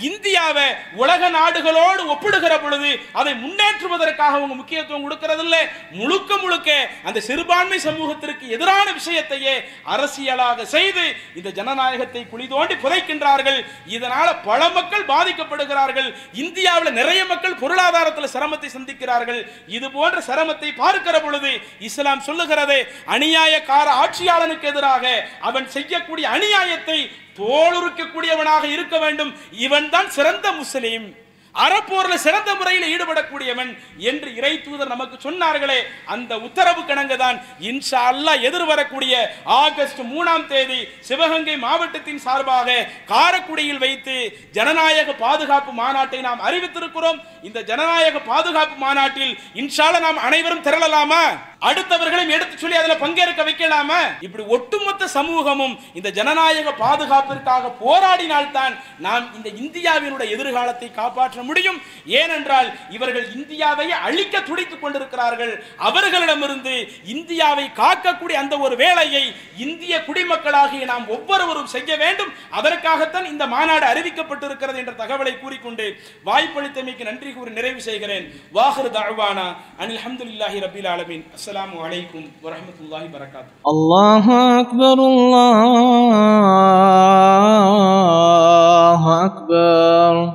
இந்தியாவை உலக நாடுகளோடு ஒப்பிடுகிற பொழுது அதை முன்னேற்றுவதற்காக அவங்க முக்கியத்துவம் கொடுக்கிறதில்ல. முழுக்க அந்த சிறுபான்மை சமூகத்திற்கு எதிரான விஷயத்தையே அரசியலாக செய்து இந்த ஜனநாயகத்தை குழி தோண்டி புதைக்கின்றார்கள். இதனால பல மக்கள் பாதிக்கப்படுகிறார்கள். இந்தியாவில் நிறைய மக்கள் பொருளாதாரத்தில் சிரமத்தை சந்திக்கிறார்கள். இது போன்ற சிரமத்தை பார்க்கிற பொழுது இஸ்லாம் சொல்லுகிறது, அநியாயக்கார ஆட்சியாளனுக்கு எதிராக அவன் செய்யக்கூடிய அநியாயத்தை தோலுரிக்கக்கூடியவனாக இருக்க வேண்டும். இவன் தான் சிறந்த முஸ்லிம், அறப்போர்ல சிறந்த முறையில் ஈடுபடக்கூடியவன் என்று இறை தூதர் நமக்கு சொன்னார்களே, அந்த உத்தரவு கணங்குதான் இன்ஷா அல்லாஹ் எதிர்வரக்கூடிய ஆகஸ்ட் 3ஆம் தேதி சிவகங்கை மாவட்டத்தின் சார்பாக காரைக்குடியில் வைத்து ஜனநாயக பாதுகாப்பு மாநாட்டை நாம் அறிவித்திருக்கிறோம். இந்த ஜனநாயக பாதுகாப்பு மாநாட்டில் இன்ஷா அல்லாஹ் நாம் அனைவரும் திரளலாமா? அடுத்தவர்களையும் எடுத்து சொல்லி அதில் பங்கேற்க வைக்கலாமா? இப்படி ஒட்டுமொத்த சமூகமும் இந்த ஜனநாயக பாதுகாப்பிற்காக போராடினால்தான் நாம் இந்த இந்தியாவினுடைய எதிர்காலத்தை காப்பாற்ற முடியும். ஏனென்றால் இவர்கள் இந்தியாவை அழிக்க துடித்துக் கொண்டிருக்கிறார்கள். அவர்களிடமிருந்து இந்தியாவை காக்கக்கூடிய அந்த ஒரு வேலையை இந்திய குடிமக்களாகிய நாம் ஒவ்வொருவரும் செய்ய வேண்டும். அதற்காகத்தான் இந்த மாநாடு அறிவிக்கப்பட்டிருக்கிறது என்ற தகவலை கூறிக்கொண்டு வாய்ப்பளித்தமைக்கு நன்றி கூறி நிறைவு செய்கிறேன். வாஹிர் தஅவானா அனில் ஹம்துலில்லாஹி ரப்பில் ஆலமீன். அஸ்ஸலாமு அலைக்கும் வரஹ்மத்துல்லாஹி வபரகாத்துஹு. அல்லாஹு அக்பர், அல்லாஹு அக்பர்.